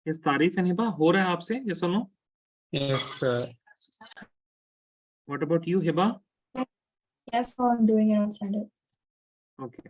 Yes, तारीफ and Hiba हो रहा है आपसे? Yes or no? Yes, sir. What about you, Hiba? Yes, I'm doing it on Sunday. Okay.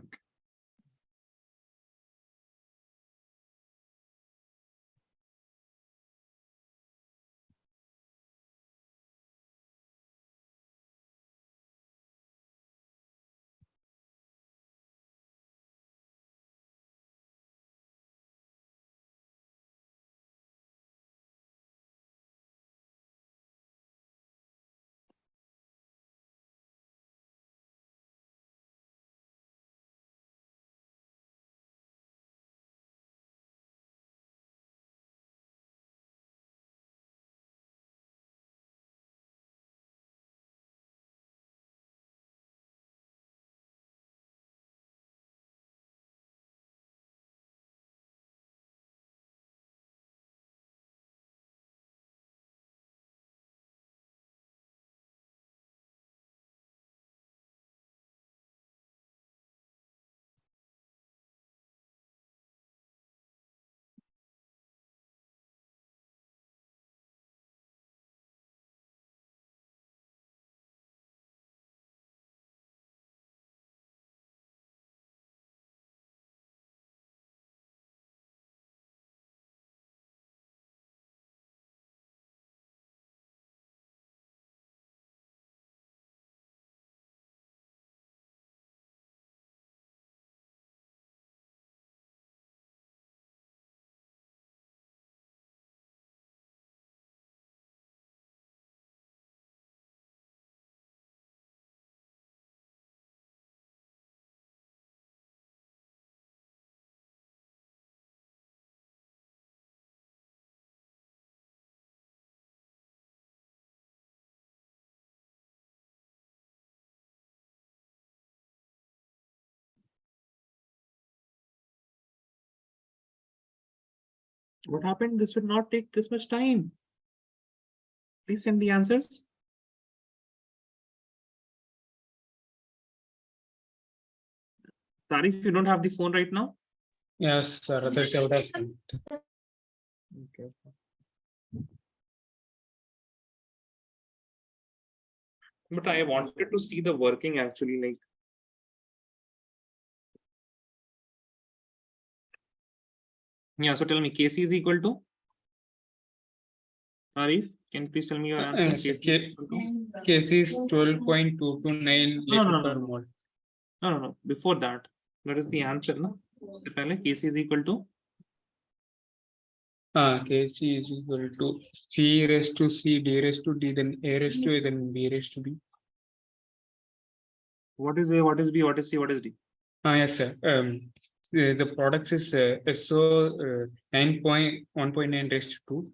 What happened? This should not take this much time. Please send the answers. Tarif, you don't have the phone right now? Yes, sir. That's out of hand. Okay. But I wanted to see the working actually, like. Yeah, so tell me, KC is equal to? Tarif, can you please tell me your answer? KC is 12.229 liter per mole. No. Before that, what is the answer? No? So, KC is equal to? KC is equal to C raised to C, D raised to D, then A raised to A, then B raised to B. What is A, what is B, what is C, what is D? Yes, sir. The products is SO 9.1.9 raised to 2.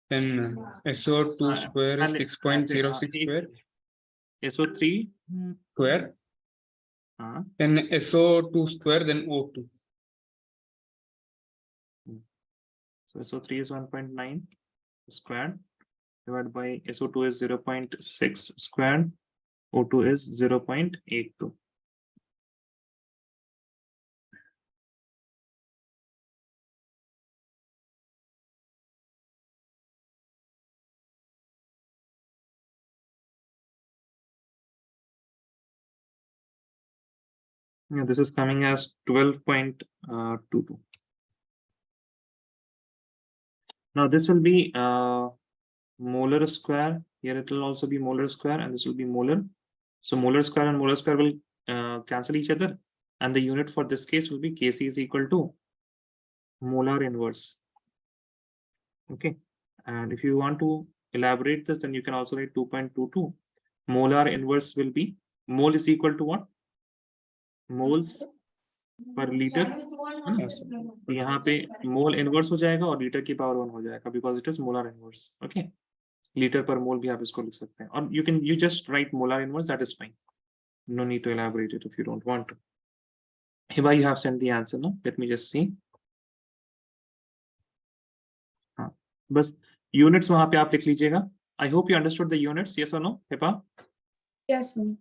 Then SO2 square is 6.06 square. SO3 square. Then SO2 square, then O2. So SO3 is 1.9 squared divided by SO2 is 0.6 squared. O2 is 0.82. Yeah, this is coming as 12.22. Now this will be molar square. Here it will also be molar square, and this will be molar. So molar square and molar square will cancel each other, and the unit for this case will be Kc is equal to molar inverse. Okay, and if you want to elaborate this, then you can also write 2.22. Molar inverse will be mole is equal to what? Moles per liter. तो यहाँ पे mole inverse हो जाएगा और litre की power 1 हो जाएगा because it is molar inverse. Okay, litre पर मोल भी आप इसको लिख सकते हैं और you just write molar inverse, that is fine. No need to elaborate it if you don't want to. Hiba, you have sent the answer, no? Let me just see. हाँ, बस units वहाँ पे आप लिख लीजिएगा. I hope you understood the units. Yes or no, Hiba? Yes, sir.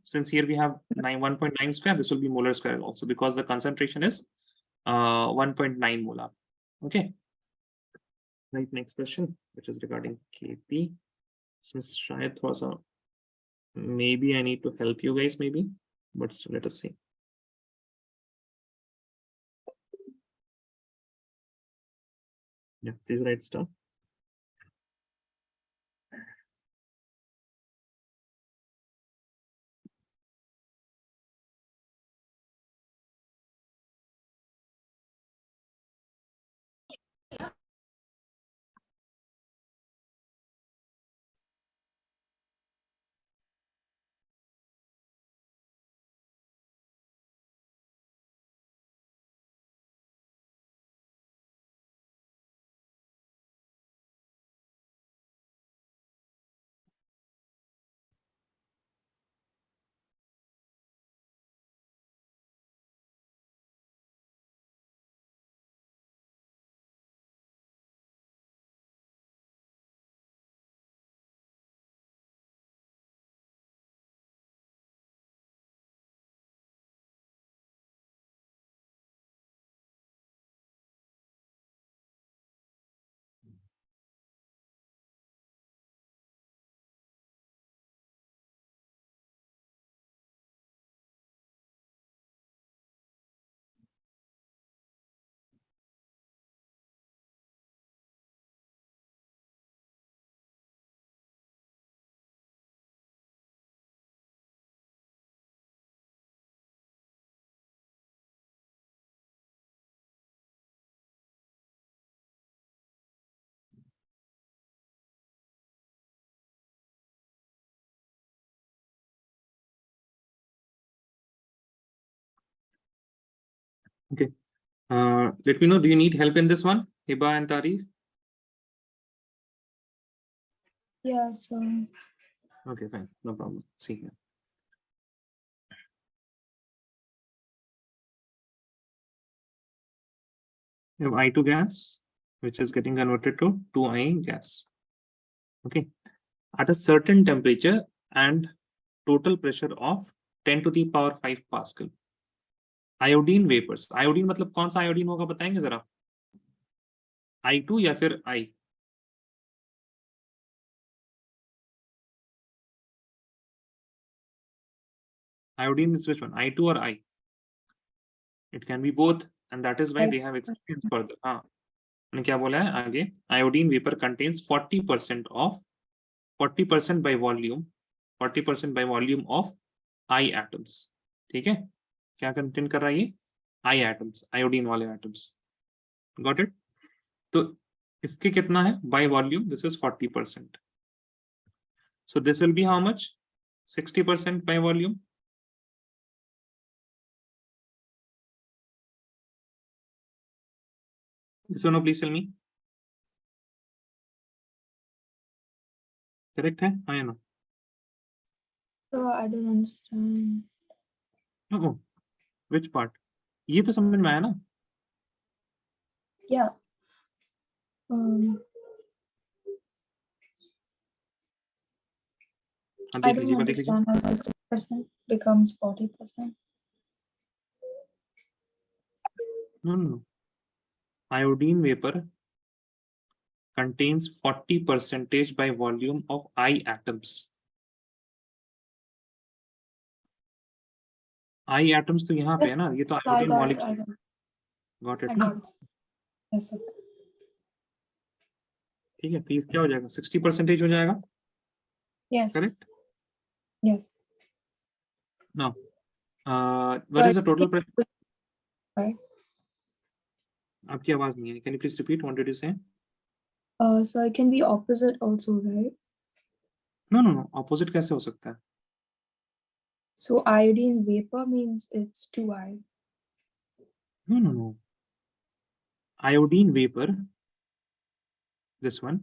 Since here we have 1.9 square, this will be molar square also because the concentration is 1.9 molar. Okay, Right, next question, which is regarding KP. So शायद थोड़ा सा maybe I need to help you guys, maybe, but still, let us see. Yeah, please write stuff. Okay. Let me know. Do you need help in this one, Hiba and Tarif? Yeah, so Okay, fine, no problem. See here. You have I2 gas, which is getting converted to 2I gas. Okay. At a certain temperature and total pressure of 10 to the power 5 Pascal. Iodine vapors. Iodine मतलब कौन सा iodine होगा बताएंगे जरा? I2 या फिर I? Iodine is which one? I2 or I? It can be both, and that is why they have explained further. हाँ. उन्होंने क्या बोला है आगे? Iodine vapor contains 40% by volume, 40% by volume of I atoms. ठीक है? क्या कंटेन कर रहा है ये? I atoms, iodine वाले atoms. Got it? तो इसके कितना है? By volume, this is 40%. So this will be how much? 60% by volume. Yes or no, please tell me. Correct है? हाँ या no? so I don't understand. Oh, which part? ये तो समझ में आया ना? Yeah. हाँ, I देख don't लीजिए, देख लीजिए. understand how 60% becomes 40%. No. Iodine vapor contains 40% by volume of I atoms. I atoms तो यहाँ पे है ना, ये तो So I iodine got molecule. Got it I ना? got it. Yes, sir. ठीक है, तो ये क्या हो जाएगा? 60% हो जाएगा. Yes. Correct? Yes. Now, what is the total pressure? Right. आपकी आवाज नहीं है. Can you please repeat? What did you say? So it can be opposite also, right? No. Opposite कैसे हो सकता है? So iodine vapor means it's 2I. No. Iodine vapor, this one,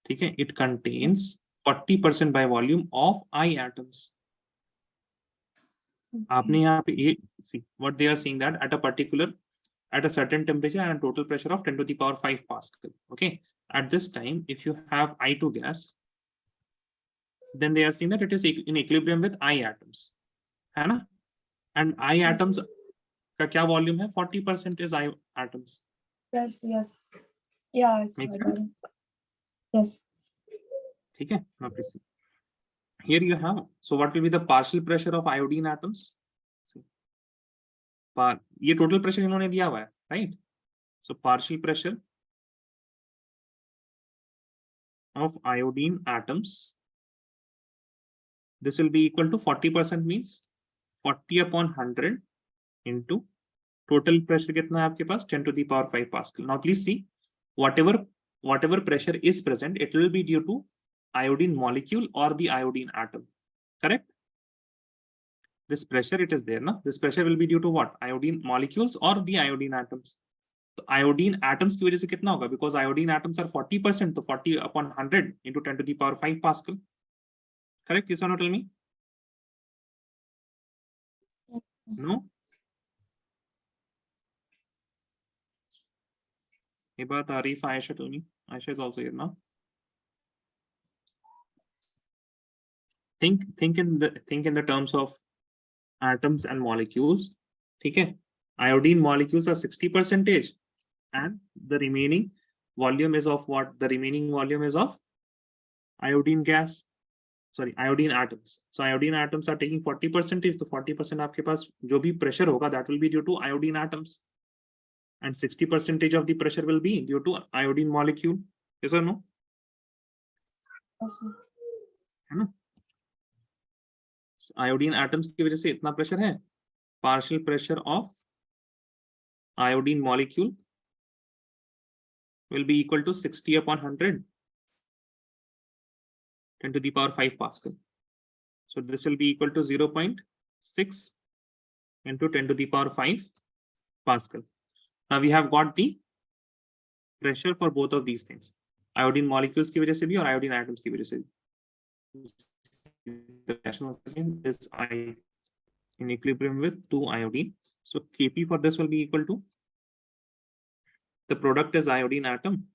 ठीक है? It contains 40% by volume of I atoms. आपने यहाँ पे ये see what they are saying that at a certain temperature and a total pressure of 10 to the power 5 Pascal. Okay. At this time, if you have I2 gas, then they are saying that it is in equilibrium with I atoms. है ना? And I atoms का क्या volume है? 40% is I atoms. Yes. Yeah, so Makes I got sense? it. Yes. Okay. Now please see. Here you have. So what will be the partial pressure of iodine atoms? See. ये total pressure इन्होंने दिया हुआ है, right? So partial pressure of iodine atoms. This will be equal to 40% means 40 upon 100 into total pressure कितना है आपके पास 10 to the power 5 Pascal. Now please see whatever pressure is present, it will be due to iodine molecule or the iodine atom. Correct? This pressure it is there, na? This pressure will be due to what? Iodine molecules or the iodine atoms. So iodine atoms की वजह से कितना होगा? Because iodine atoms are 40%, तो 40 upon 100 into 10 to the power 5 Pascal. Correct? Yes or no? Tell me. No. Hibat, Arif, Aisha, tell me. Aisha is also here now. Think in the terms of atoms and molecules. Okay. Iodine molecules are 60%, and the remaining volume is of what? The remaining volume is of iodine gas. Sorry, iodine atoms. So iodine atoms are taking 40%. So 40% आपके पास जो भी pressure होगा, that will be due to iodine atoms, and 60% of the pressure will be due to iodine molecule. Yes or no? Awesome. है ना? Iodine atoms की वजह से इतना pressure है. Partial pressure of iodine molecule will be equal to 60 upon 100, 10 to the power 5 Pascal. So this will be equal to 0.6 into 10 to the power 5 Pascal. Now we have got the pressure for both of these things. Iodine molecules की वजह से भी और iodine atoms की वजह से भी. The reaction is in equilibrium with 2 iodine. So Kp for this will be equal to, the product is iodine atom.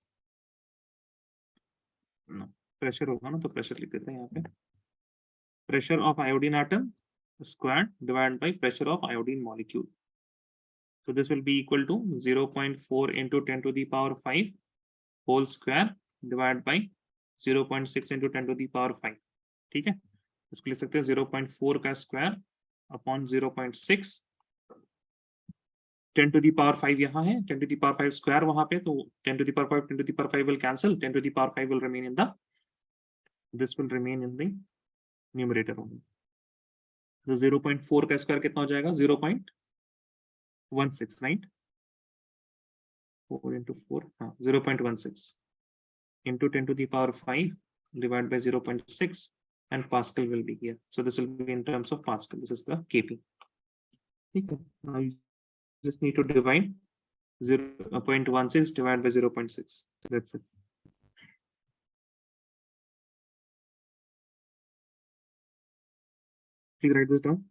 No, pressure होगा ना, तो pressure लिख देते हैं यहाँ पे. Pressure of iodine atom squared divided by pressure of iodine molecule. So this will be equal to 0.4 into 10 to the power 5 whole square divided by 0.6 into 10 to the power 5. ठीक है, इसको लिख सकते हैं 0.4 का square upon 0.6, 10 to the power 5 यहाँ है, 10 to the power 5 square वहां पे, तो 10 to the power 5, 10 to the power 5 will cancel, 10 to the power 5 will remain in the, this will remain in the numerator only. तो 0.4 का square कितना हो जाएगा? 0.16, राइट? 4 into 4, हाँ, 0.16 into 10 to the power 5 divided by 0.6, and Pascal will be here. So this will be in terms of Pascal. This is the Kp. Okay. Now you just need to divide 0.16 divided by 0.6. That's it. Please write this down.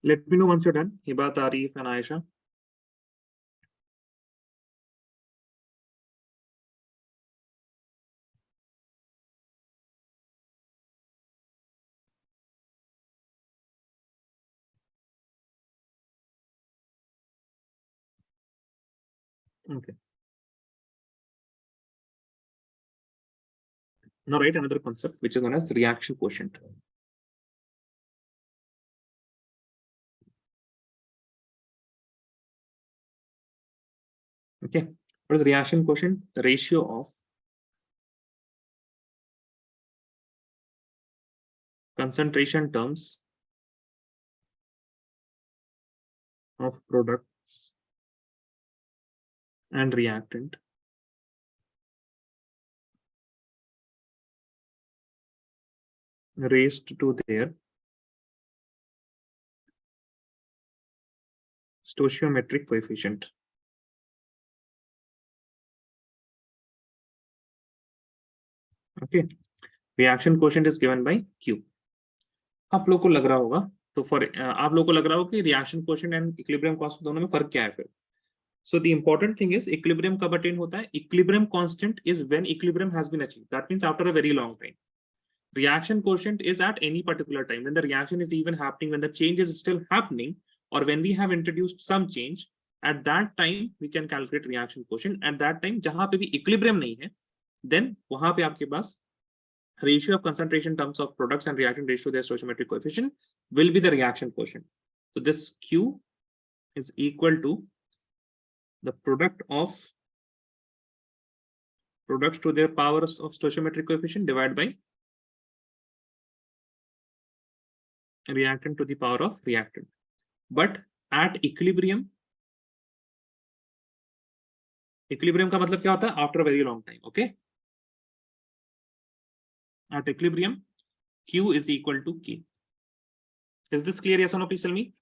Let me know once you're done. Hibat, Arif, and Aisha. Okay. Now write another concept which is known as reaction quotient. Okay. What is reaction quotient? The ratio of concentration terms of products and reactant raised to their stoichiometric coefficient. Okay, reaction quotient is given by Q. आप लोग को लग रहा होगा तो आप लोग को लग रहा होगा कि reaction coefficient and equilibrium constant दोनों में फर्क क्या है फिर. So the important thing is equilibrium कब attain होता है. Equilibrium constant is when equilibrium has been achieved. That means after a very long time. Reaction quotient is at any particular time when the reaction is even happening, when the change is still happening, or when we have introduced some change. At that time we can calculate reaction quotient. At that time जहां पे भी equilibrium नहीं है, then वहां पे आपके पास ratio of concentration terms of products and reaction ratio their stoichiometric coefficient will be the reaction quotient. So this Q is equal to the product of products to their power of stoichiometric coefficient divided by reactant to the power of reactant. But at equilibrium का मतलब क्या होता है? After a very long time. Okay, at equilibrium Q is equal to K. Is this clear? Yes or no? Please tell me.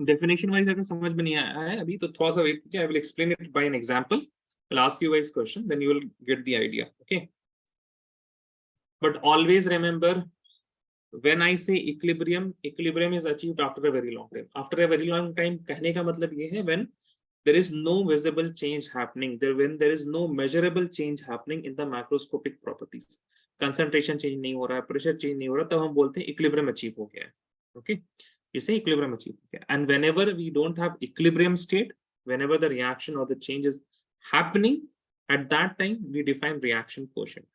Definition wise अगर समझ में नहीं आया है अभी तो थोड़ा सा वेट कीजिए. I will explain it by an example. I'll ask you guys question, then you will get the idea. Okay, but always remember when I say equilibrium is achieved after a very long time. After a very long time कहने का मतलब ये है when there is no visible change happening, when there is no measurable change happening in the macroscopic properties. Concentration change नहीं हो रहा है, pressure change नहीं हो रहा, तब हम बोलते हैं equilibrium achieve हो गया है. Okay, इसे equilibrium achieve हो गया. And whenever we don't have equilibrium state, whenever the reaction or the change is happening, at that time we define reaction quotient.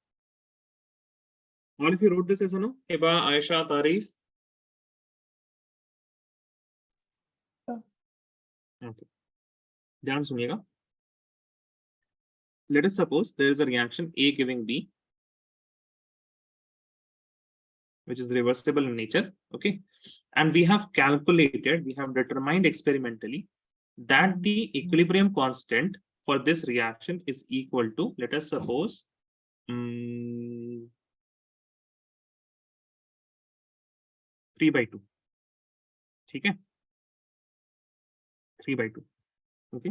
All of you wrote this as or no? Hiba, Aisha, Tarif. Okay. ध्यान सुनिएगा. Let us suppose there is a reaction A giving B, which is reversible in nature. Okay, and we have calculated, we have determined experimentally that the equilibrium constant for this reaction is equal to, let us suppose, 3/2. ठीक है, 3/2. Okay,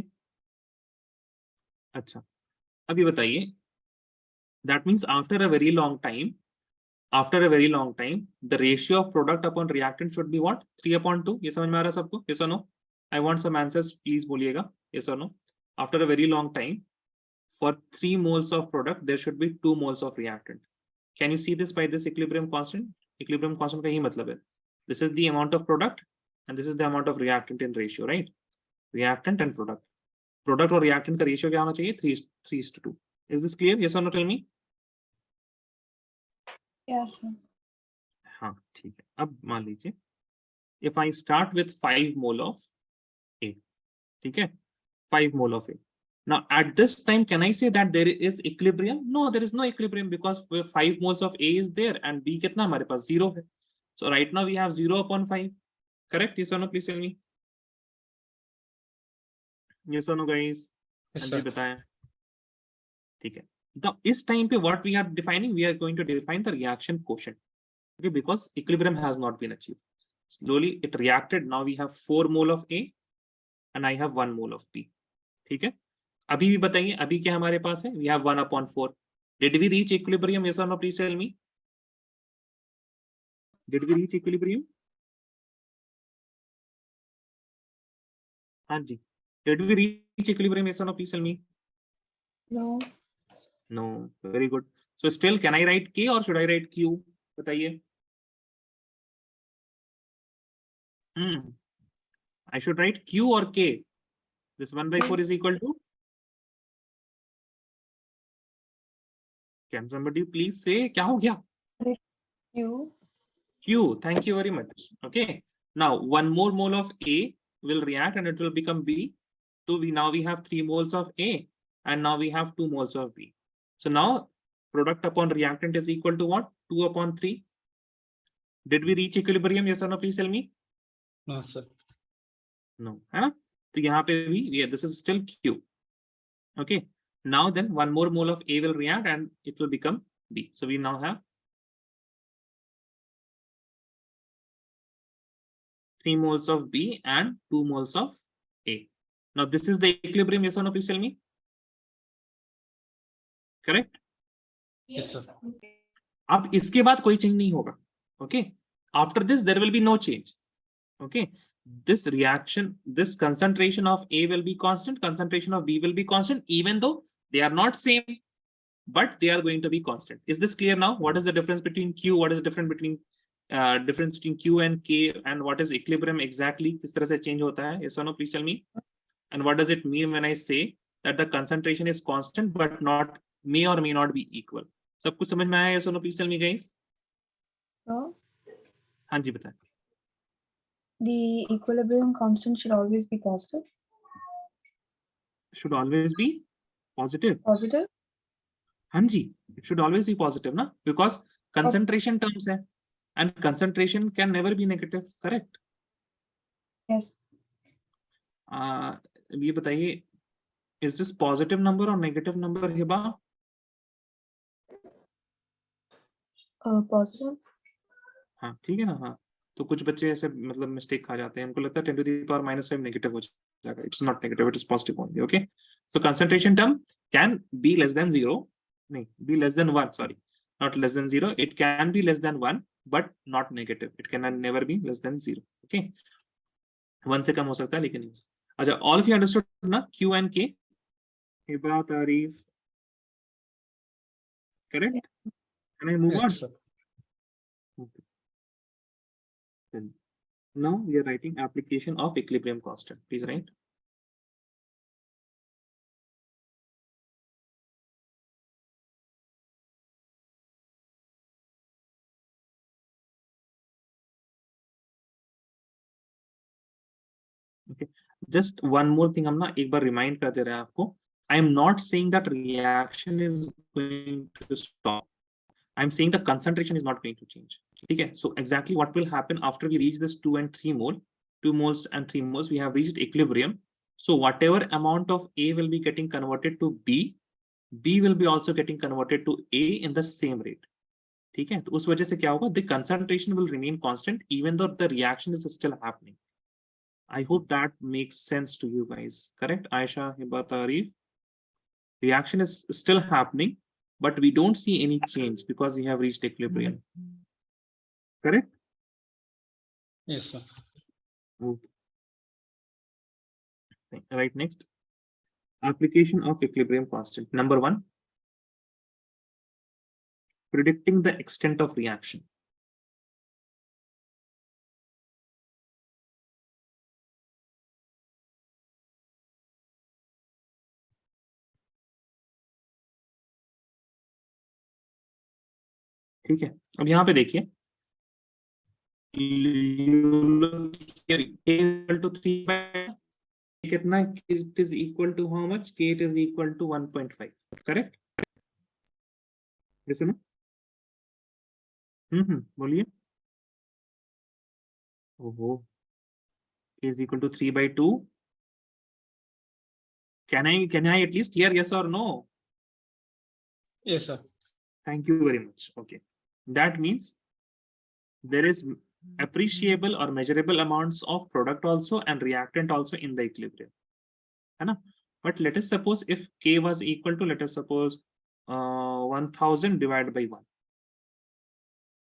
अच्छा अभी बताइए. That means after a very long time, the ratio of product upon reactant should be what? 3/2. ये समझ में आ रहा है सबको? Yes or no? I want some answers. Please बोलिएगा. Yes or no? After a very long time, for 3 moles of product, there should be 2 moles of reactant. Can you see this by this equilibrium constant? Equilibrium constant का ही मतलब है. This is the amount of product and this is the amount of reactant in ratio, right? Reactant and product. Product और reactant का ratio क्या होना चाहिए? 3:2. Is this clear? Yes or no? Tell me. Yes, sir. हाँ ठीक है. अब मान लीजिए if I start with 5 mole of A, ठीक है, 5 mole of A. Now at this time can I say that there is equilibrium? No, there is no equilibrium because 5 moles of A is there and B कितना हमारे पास 0 है. So right now we have 0/5. Correct? Yes or no? Please tell me. Yes or no, guys? Yes, हाँ sir. जी बताएं. ठीक है. Now इस time पे what we are defining? We are going to define the reaction quotient. Okay, because equilibrium has not been achieved. Slowly it reacted. Now we have 4 mole of A and I have 1 mole of B. ठीक है. अभी भी बताइए अभी क्या हमारे पास है? We have 1/4. Did we reach equilibrium? Yes or no? Please tell me. Did we reach equilibrium? हाँ जी. Did we reach equilibrium? Yes or no? Please tell me. No. No. Very good. So still can I write K or should I write Q? बताइए. I should write Q or K. This 1/4 is equal to. Can somebody please say क्या हो गया? Q. Q. Thank you very much. Okay. Now 1 more mole of A will react and it will become B. So now we have 3 moles of A and now we have 2 moles of B. So now product upon reactant is equal to what? 2/3. Did we reach equilibrium? Yes or no? Please tell me. No, sir. No. Huh? So यहाँ पे भी this is still Q. Okay. Now then 1 more mole of A will react and it will become B. So we now have 3 moles of B and 2 moles of A. Now this is the equilibrium, yes or no? Please tell me. Correct? Yes, sir. अब इसके बाद कोई change नहीं होगा. Okay. After this, there will be no change. Okay. This reaction, this concentration of A will be constant, concentration of B will be constant, even though they are not same, but they are going to be constant. Is this clear now? What is the difference between Q? What is the difference between Q and K, and what is equilibrium exactly? किस तरह से change होता है? Yes or no? Please tell me. And what does it mean when I say that the concentration is constant but not may or may not be equal? सब कुछ समझ में आया? Yes or no? Please tell me, guys. हाँ जी बताएं. The equilibrium constant should always be positive. Should always be positive. Positive? हाँ जी, it should always be positive ना, because concentration terms है, and concentration can never be negative, correct? Yes. ये बताइए, is this positive number or negative number, Hiba? Positive. हाँ ठीक है ना. हाँ तो कुछ बच्चे ऐसे मतलब मिस्टेक खा जाते हैं, उनको लगता है 10 to the power -5 नेगेटिव हो जाएगा. It's not negative, it is positive only. Okay, so concentration term can be less than 0, नहीं, be less than 1, sorry, not less than 0. It can be less than 1 but not negative. It can never be less than 0. Okay, 1 से कम हो सकता है लेकिन नहीं. अच्छा, all of you understood ना Q and K? Hiba, तारीफ, correct? Can I move on? Yes, sir. Okay. Now we are writing application of equilibrium constant. Please write. Okay. Just one more thing, हम ना एक बार remind कर दे रहे हैं आपको. I am not saying that reaction is going to stop. I am saying the concentration is not going to change. Okay. So exactly what will happen after we reach this 2 and 3 mole, 2 moles and 3 moles, we have reached equilibrium. So whatever amount of A will be getting converted to B, B will be also getting converted to A in the same rate. ठीक है, तो उस वजह से क्या होगा? The concentration will remain constant even though the reaction is still happening. I hope that makes sense to you guys. Correct, Aisha, Hiba, Tarif? Reaction is still happening, but we don't see any change because we have reached equilibrium. Correct? Yes, sir. Okay. Right, next. Application of equilibrium constant. Number 1. Predicting the extent of reaction. ठीक है, अब यहाँ पे देखिए, कितना, it is equal to how much? K it is equal to 1.5. Correct? Listen. बोलिए. ओहो, K is equal to 3/2. Can I at least hear yes or no? Yes, sir. Thank you very much. Okay, that means there is appreciable or measurable amounts of product also and reactant also in the equilibrium, है ना? But let us suppose if K was equal to, let us suppose 1000 divided by 1,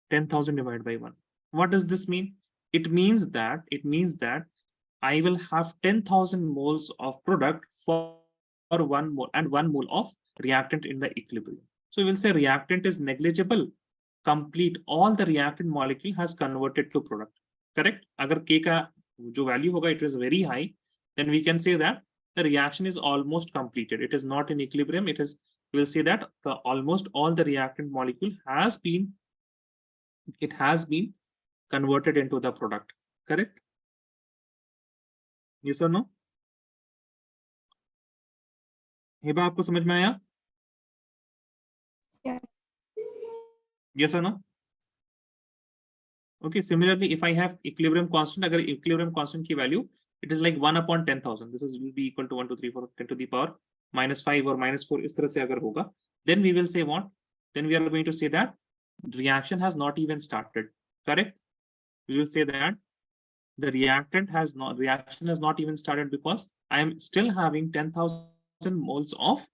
10,000 divided by 1. What does this mean? It means that I will have 10,000 moles of product for 1 mole and 1 mole of reactant in the equilibrium. So we will say reactant is negligible. Complete all the reactant molecule has converted to product. Correct? Agar K ka jo value hoga, it is very high, then we can say that the reaction is almost completed. It is not in equilibrium. It is, we will say that almost all the reactant molecule has been converted into the product. Correct? Yes or no? Hiba, आपको समझ में आया? Yeah. Yes or no? Okay, similarly, if I have equilibrium constant, agar equilibrium constant की value, it is like 1 upon 10,000. This is will be equal to 1, 2, 3, 4, 10 to the power -5 or -4. इस तरह से अगर होगा, then we will say what? Then we are going to say that reaction has not even started. Correct? We will say that The reaction has not even started because I am still having 10,000 moles of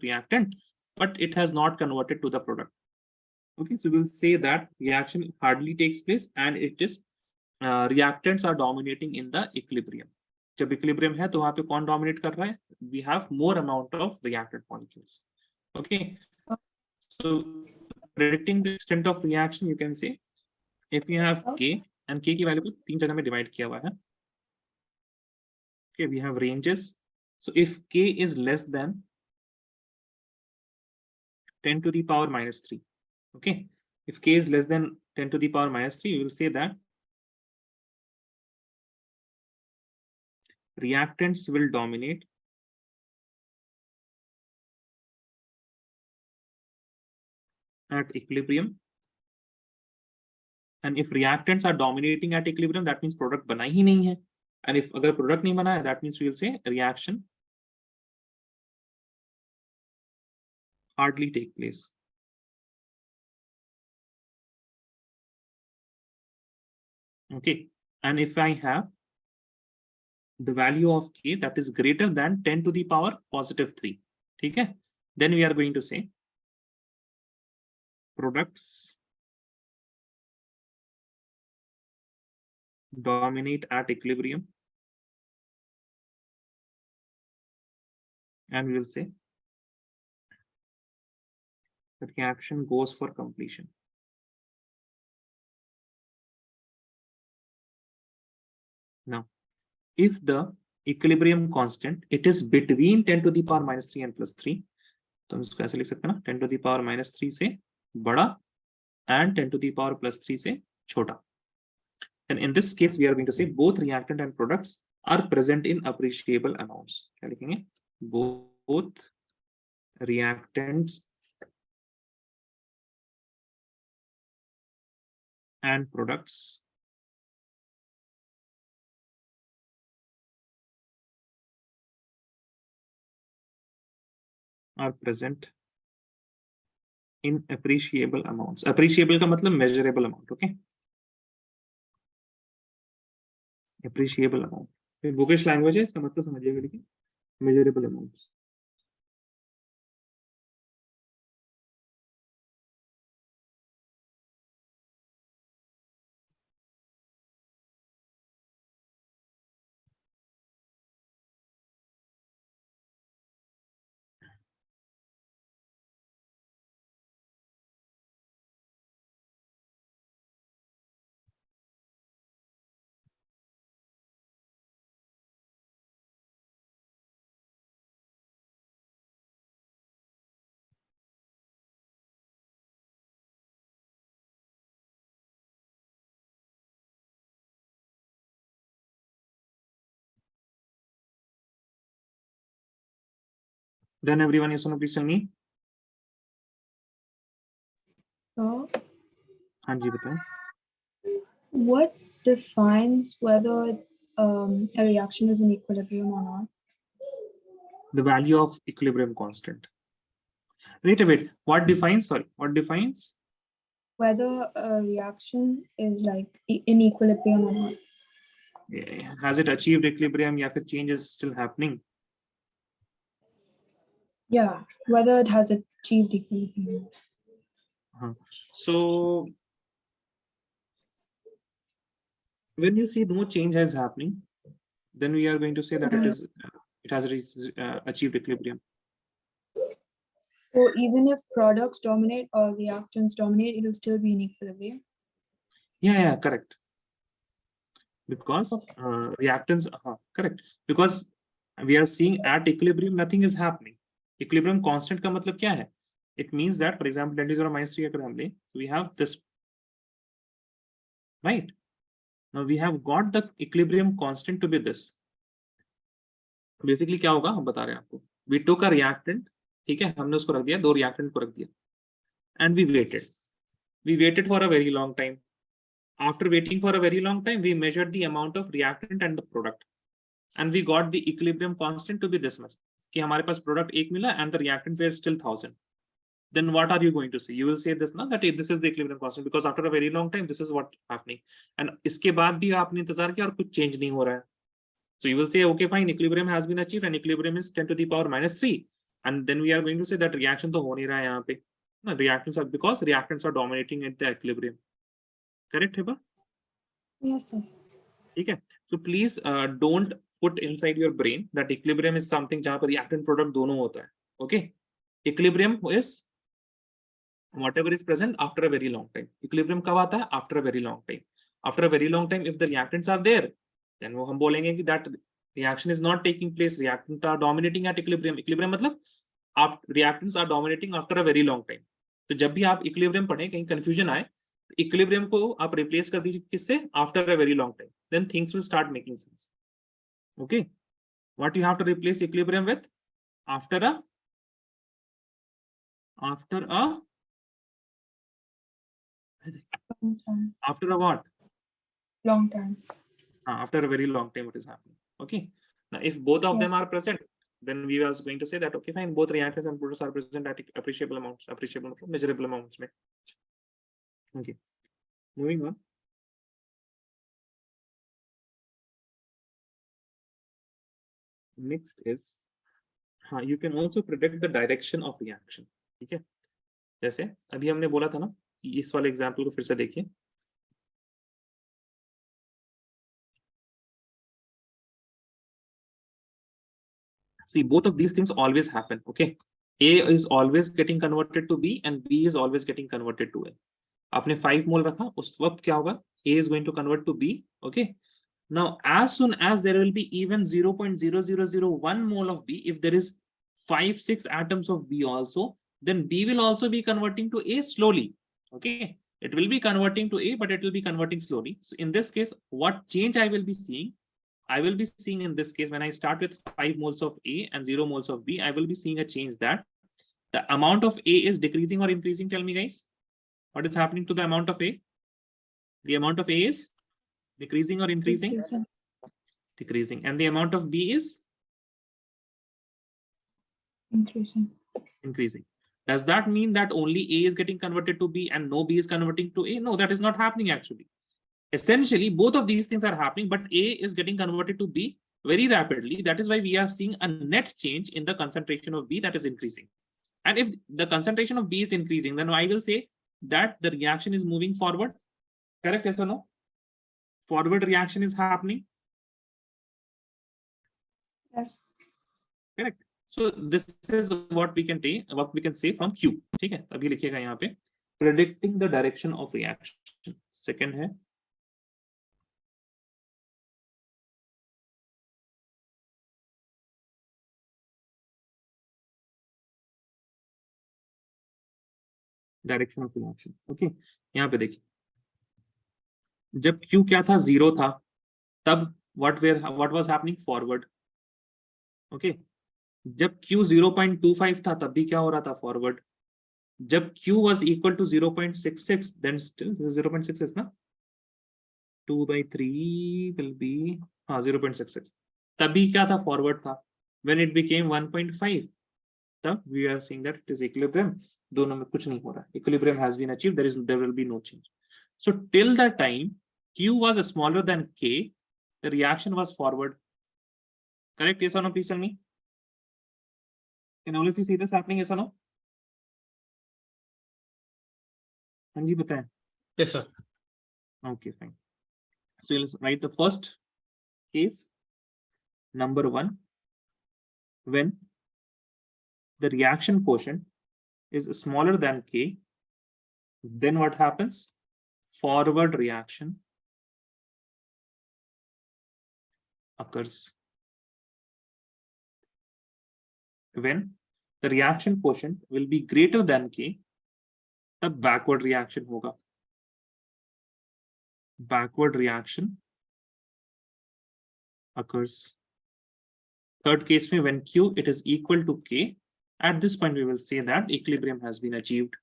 reactant, but it has not converted to the product. Okay, so we'll say that reaction hardly takes place and it is reactants are dominating in the equilibrium. जब equilibrium है तो वहां पे कौन dominate कर रहा है? We have more amount of reactant molecules. Okay, so predicting the extent of reaction, you can say if you have K and K की वैल्यू को 3 जगह में डिवाइड किया हुआ है. Okay, we have ranges. So if K is less than 10 to the power minus 3, okay, if K is less than 10 to the power minus 3, you will say that reactants will dominate at equilibrium. And if reactants are dominating at equilibrium, that means product बना ही नहीं है. And if अगर product नहीं बना है, that means we will say reaction hardly take place. Okay, and if I have the value of K that is greater than 10 to the power positive 3, okay, then we are going to say products dominate at equilibrium, and we will say the reaction goes for completion. Now, if the equilibrium constant it is between 10 to the power minus 3 and plus 3, तो हम इसको ऐसे लिख सकते हैं ना, 10 to the power minus 3 से बड़ा and 10 to the power plus 3 से छोटा. And in this case, we are going to say both reactant and products are present in appreciable amounts. क्या लिखेंगे? Both reactants and products are present in appreciable amounts. Appreciable का मतलब measurable amount, okay? Appreciable amount. फिर bookish language है, इसका मतलब समझिएगा, ठीक है? Measurable amounts. Then everyone, yes or no, please tell me. So, हाँ जी बताएं. what defines whether a reaction is in equilibrium or not? The value of equilibrium constant. Wait. What defines? Sorry, what defines? Whether a reaction is like in equilibrium or not. Yeah. Has it achieved equilibrium? या फिर change is still happening? Yeah, whether it has achieved equilibrium. So when you see no change is happening, then we are going to say that it has achieved equilibrium. So even if products dominate or reactants dominate, it will still be in equilibrium. Yeah, correct. Because Okay. reactants, correct. Because we are seeing at equilibrium nothing is happening. Equilibrium constant का मतलब क्या है? It means that, for example, 10 to the power minus 3 अगर हम लें, we have this, right? Now we have got the equilibrium constant to be this. Basically क्या होगा हम बता रहे हैं आपको. We took a reactant, ठीक है, हमने उसको रख दिया, 2 reactant को रख दिया, and we waited for a very long time. After waiting for a very long time, we measured the amount of reactant and the product, and we got the equilibrium constant to be this much. कि हमारे पास product 1 मिला and the reactant were still 1000. then what are you going to say? You will say this na, that this is the equilibrium constant, because after a very long time this is what happening, and iske baad bhi aapne intezar kiya aur kuch change nahi ho raha hai. So you will say, okay, fine, equilibrium has been achieved and equilibrium is 10 to the power minus 3. And then we are going to say that reaction to ho nahi raha hai yahan pe. No, reactants are, because reactants are dominating at the equilibrium. Correct, Hiba? Yes, sir. Okay. So please don't put inside your brain that equilibrium is something jahan par reactant product dono hota hai. Okay. Equilibrium is whatever is present after a very long time. Equilibrium kab aata hai? After a very long time. After a very long time, if the reactants are there, then wo hum bolenge ki that reaction is not taking place. Reactants are dominating at equilibrium. Equilibrium matlab reactants are dominating after a very long time. तो जब भी आप equilibrium पढ़ें, कहीं confusion आए, equilibrium को आप replace कर दीजिए किससे? After a very long time. Then things will start making sense. Okay. What you have to replace equilibrium with? After a Long time. after a what? Long time. After a very long time, what is happening? Okay. Now, if both of them Yes. are present, then we are going to say that, okay, fine, both reactants and products are present at appreciable amounts, measurable amounts. Okay. Moving on. Next is, you can also predict the direction of reaction. ठीक है? जैसे अभी हमने बोला था ना, इस वाले एग्जाम्पल को फिर से देखिए. See, both of these things always happen. Okay, A is always getting converted to B and B is always getting converted to A. आपने 5 मोल रखा, उस वक्त क्या होगा? A is going to convert to B. Okay. Now, as soon as there will be even 0.0001 mole of B, if there is 5-6 atoms of B also, then B will also be converting to A slowly. Okay, it will be converting to A, but it will be converting slowly. So in this case, what change I will be seeing? I will be seeing in this case, when I start with 5 moles of A and 0 moles of B, I will be seeing a change that the amount of A is decreasing or increasing. Tell me, guys, what is happening to the amount of A? The amount of A is decreasing or increasing? Decreasing. Decreasing. And the amount of B is Increasing. increasing. Does that mean that only A is getting converted to B and no B is converting to A? No, that is not happening actually. Essentially, both of these things are happening, but A is getting converted to B very rapidly. That is why we are seeing a net change in the concentration of B that is increasing. And if the concentration of B is increasing, then I will say that the reaction is moving forward. Correct, yes or no? Forward reaction is happening. Yes. Correct. So this is what we can take, what we can say from Q. ठीक है, अभी लिखिएगा यहाँ पे predicting the direction of reaction. Second है direction of reaction. Okay, यहाँ पे देखिए, जब Q क्या था, 0 था, तब what was happening? Forward. Okay, जब Q 0.25 था, तब भी क्या हो रहा था? Forward. जब Q was equal to 0.66, then still this is 0.66 ना, 2/3 will be 0.66. तभी क्या था? Forward था. When it became 1.5, तब we are seeing that it is equilibrium. दोनों में कुछ नहीं हो रहा. Equilibrium has been achieved. There will be no change. So till that time, Q was smaller than K, the reaction was forward. Correct? Yes or no? Please tell me. Can all of you see this happening? Yes or no? हाँ जी, बताएं. Yes, sir. Okay, fine. So let's write the first case, number 1, when the reaction quotient is smaller than K, then what happens? Forward reaction occurs. When the reaction quotient will be greater than K, तब backward reaction होगा. Backward reaction occurs. Third case में when Q it is equal to K, at this point we will say that equilibrium has been achieved.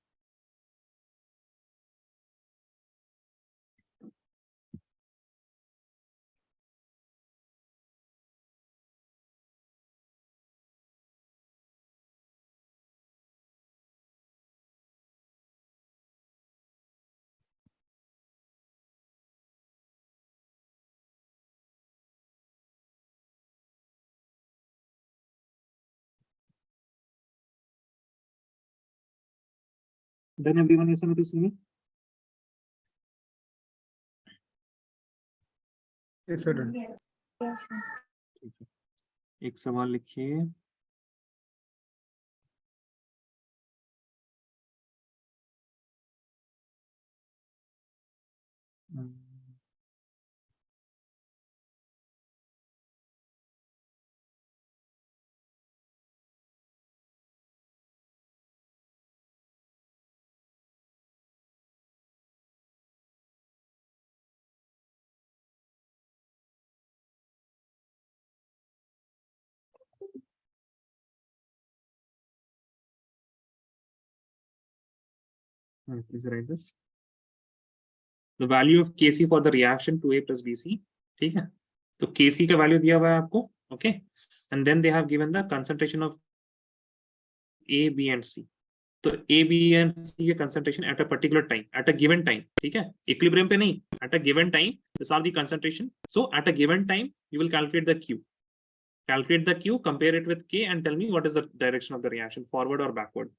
Then everyone is able to see me. Yes, sir. Done. Yes, sir. एक सवाल लिखिए. Please write this. The value of Kc for the reaction 2A plus BC. ठीक है. तो Kc का value दिया हुआ है आपको. Okay. And then they have given the concentration of A, B and C. तो A, B and C के concentration at a particular time, at a given time. ठीक है. Equilibrium पे नहीं. At a given time, these are the concentration. So at a given time, you will calculate the Q. Calculate the Q, compare it with K, and tell me what is the direction of the reaction, forward or backward.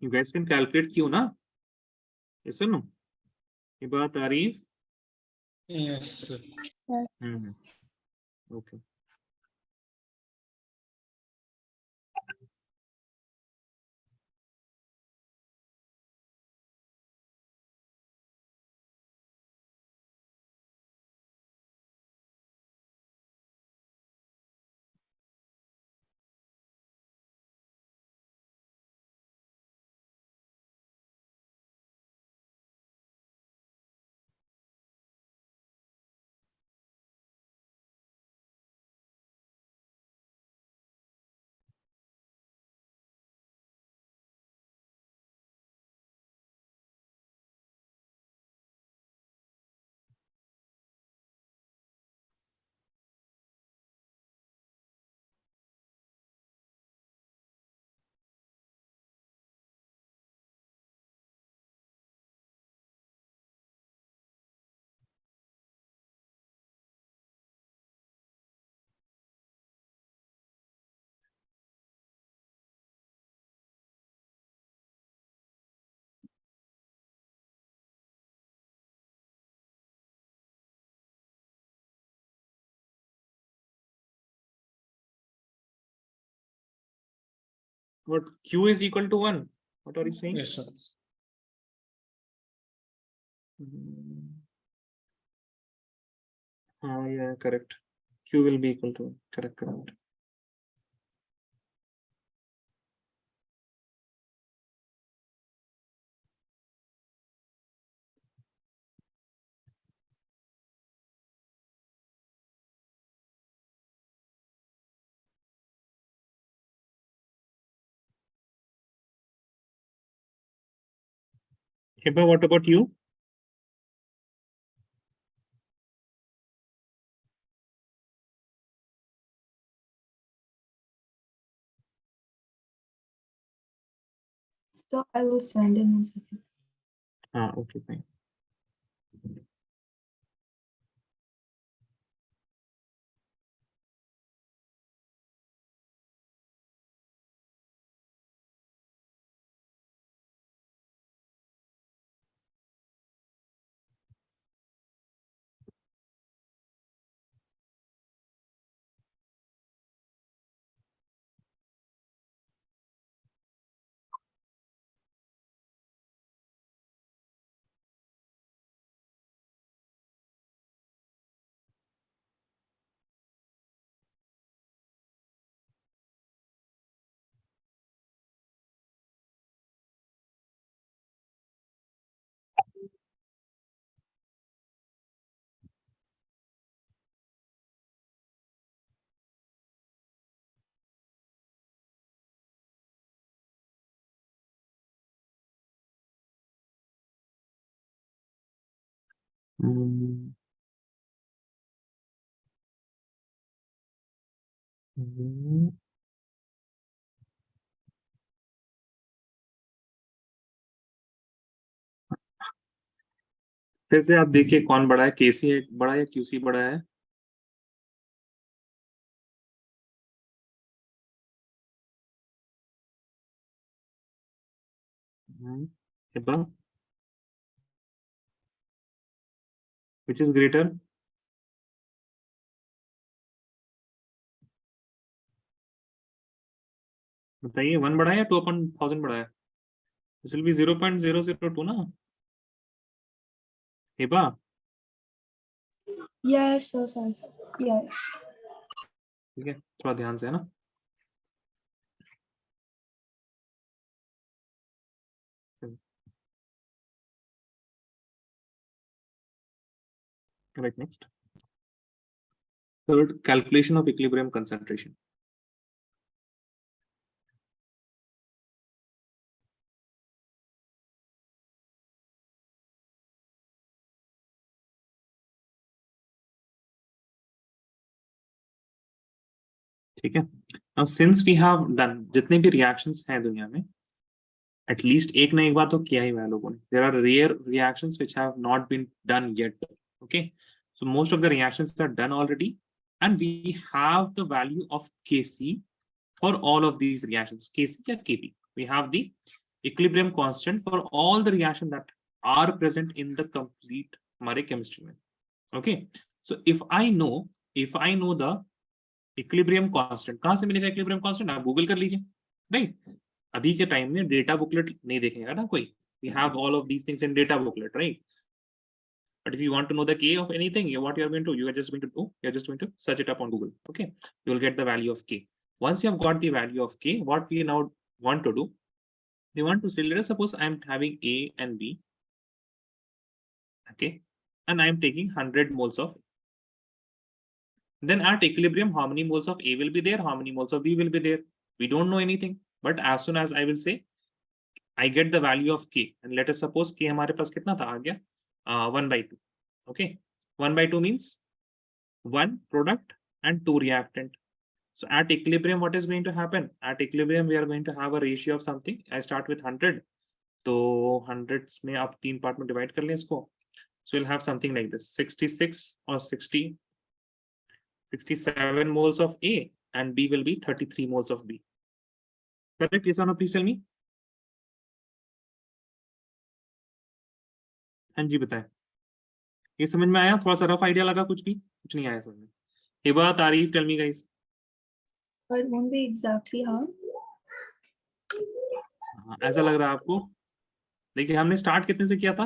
You guys can calculate Q, na? Yes or no? ये बात आ रही है? Yes, sir. Okay. What, Q is equal to 1? What are you saying? Yes, sir. Yeah, correct. Q will be equal to 1. Correct, correct. Heba, what about you? So I will send in 1 second. Okay, fine. हम्म, हम्म, फिर से आप देखिए कौन बड़ा है, केसी है बड़ा है या क्यूसी बड़ा है? हिब्बा, विच इज ग्रेटर? बताइए, 1 बड़ा है या 2/1000 बड़ा है? दिस विल बी 0.002 ना हिब्बा? Yes, so sorry. Yeah. ठीक है, थोड़ा ध्यान से है ना। Right, next. Third, calculation of equilibrium concentration. ठीक है, now since we have done जितने भी reactions हैं दुनिया में, at least एक ना एक बार तो किया ही हुआ है लोगों ने. There are rare reactions which have not been done yet. Okay, so most of the reactions are done already, and we have the value of Kc for all of these reactions. Kc या Kp. We have the equilibrium constant for all the reactions that are present in the complete हमारे chemistry में. Okay, so if I know the equilibrium constant, कहां से मिलेगा equilibrium constant? आप Google कर लीजिए, right? अभी के टाइम में डेटा बुकलेट नहीं देखेगा ना कोई. We have all of these things in data booklet, right? But if you want to know the k of anything, what you are going to do, you are just going to do, you are just going to search it up on Google. Okay, you will get the value of k. Once you have got the value of k, what we now want to do, we want to say, let us suppose I am having a and b, okay, and I am taking 100 moles of. Then at equilibrium, how many moles of A will be there? How many moles of B will be there? We don't know anything. But as soon as I will say, I get the value of K. And let us suppose K हमारे पास कितना था? आ गया 1/2. Okay, 1/2 means 1 product and 2 reactant. So at equilibrium, what is going to happen? At equilibrium, we are going to have a ratio of something. I start with 100. तो 100 में आप 3 part में divide कर लें इसको. So you'll have something like this: 66 or 67 moles of A, and B will be 33 moles of B. Correct? Yes or no? Please tell me. हाँ जी, बताएं. ये समझ में आया? थोड़ा सा रफ आइडिया लगा? कुछ नहीं आया समझ में? Hiba, Tarif, tell me guys. But it won't be exactly how. ऐसा लग रहा है आपको? देखिए, हमने स्टार्ट कितने से किया था?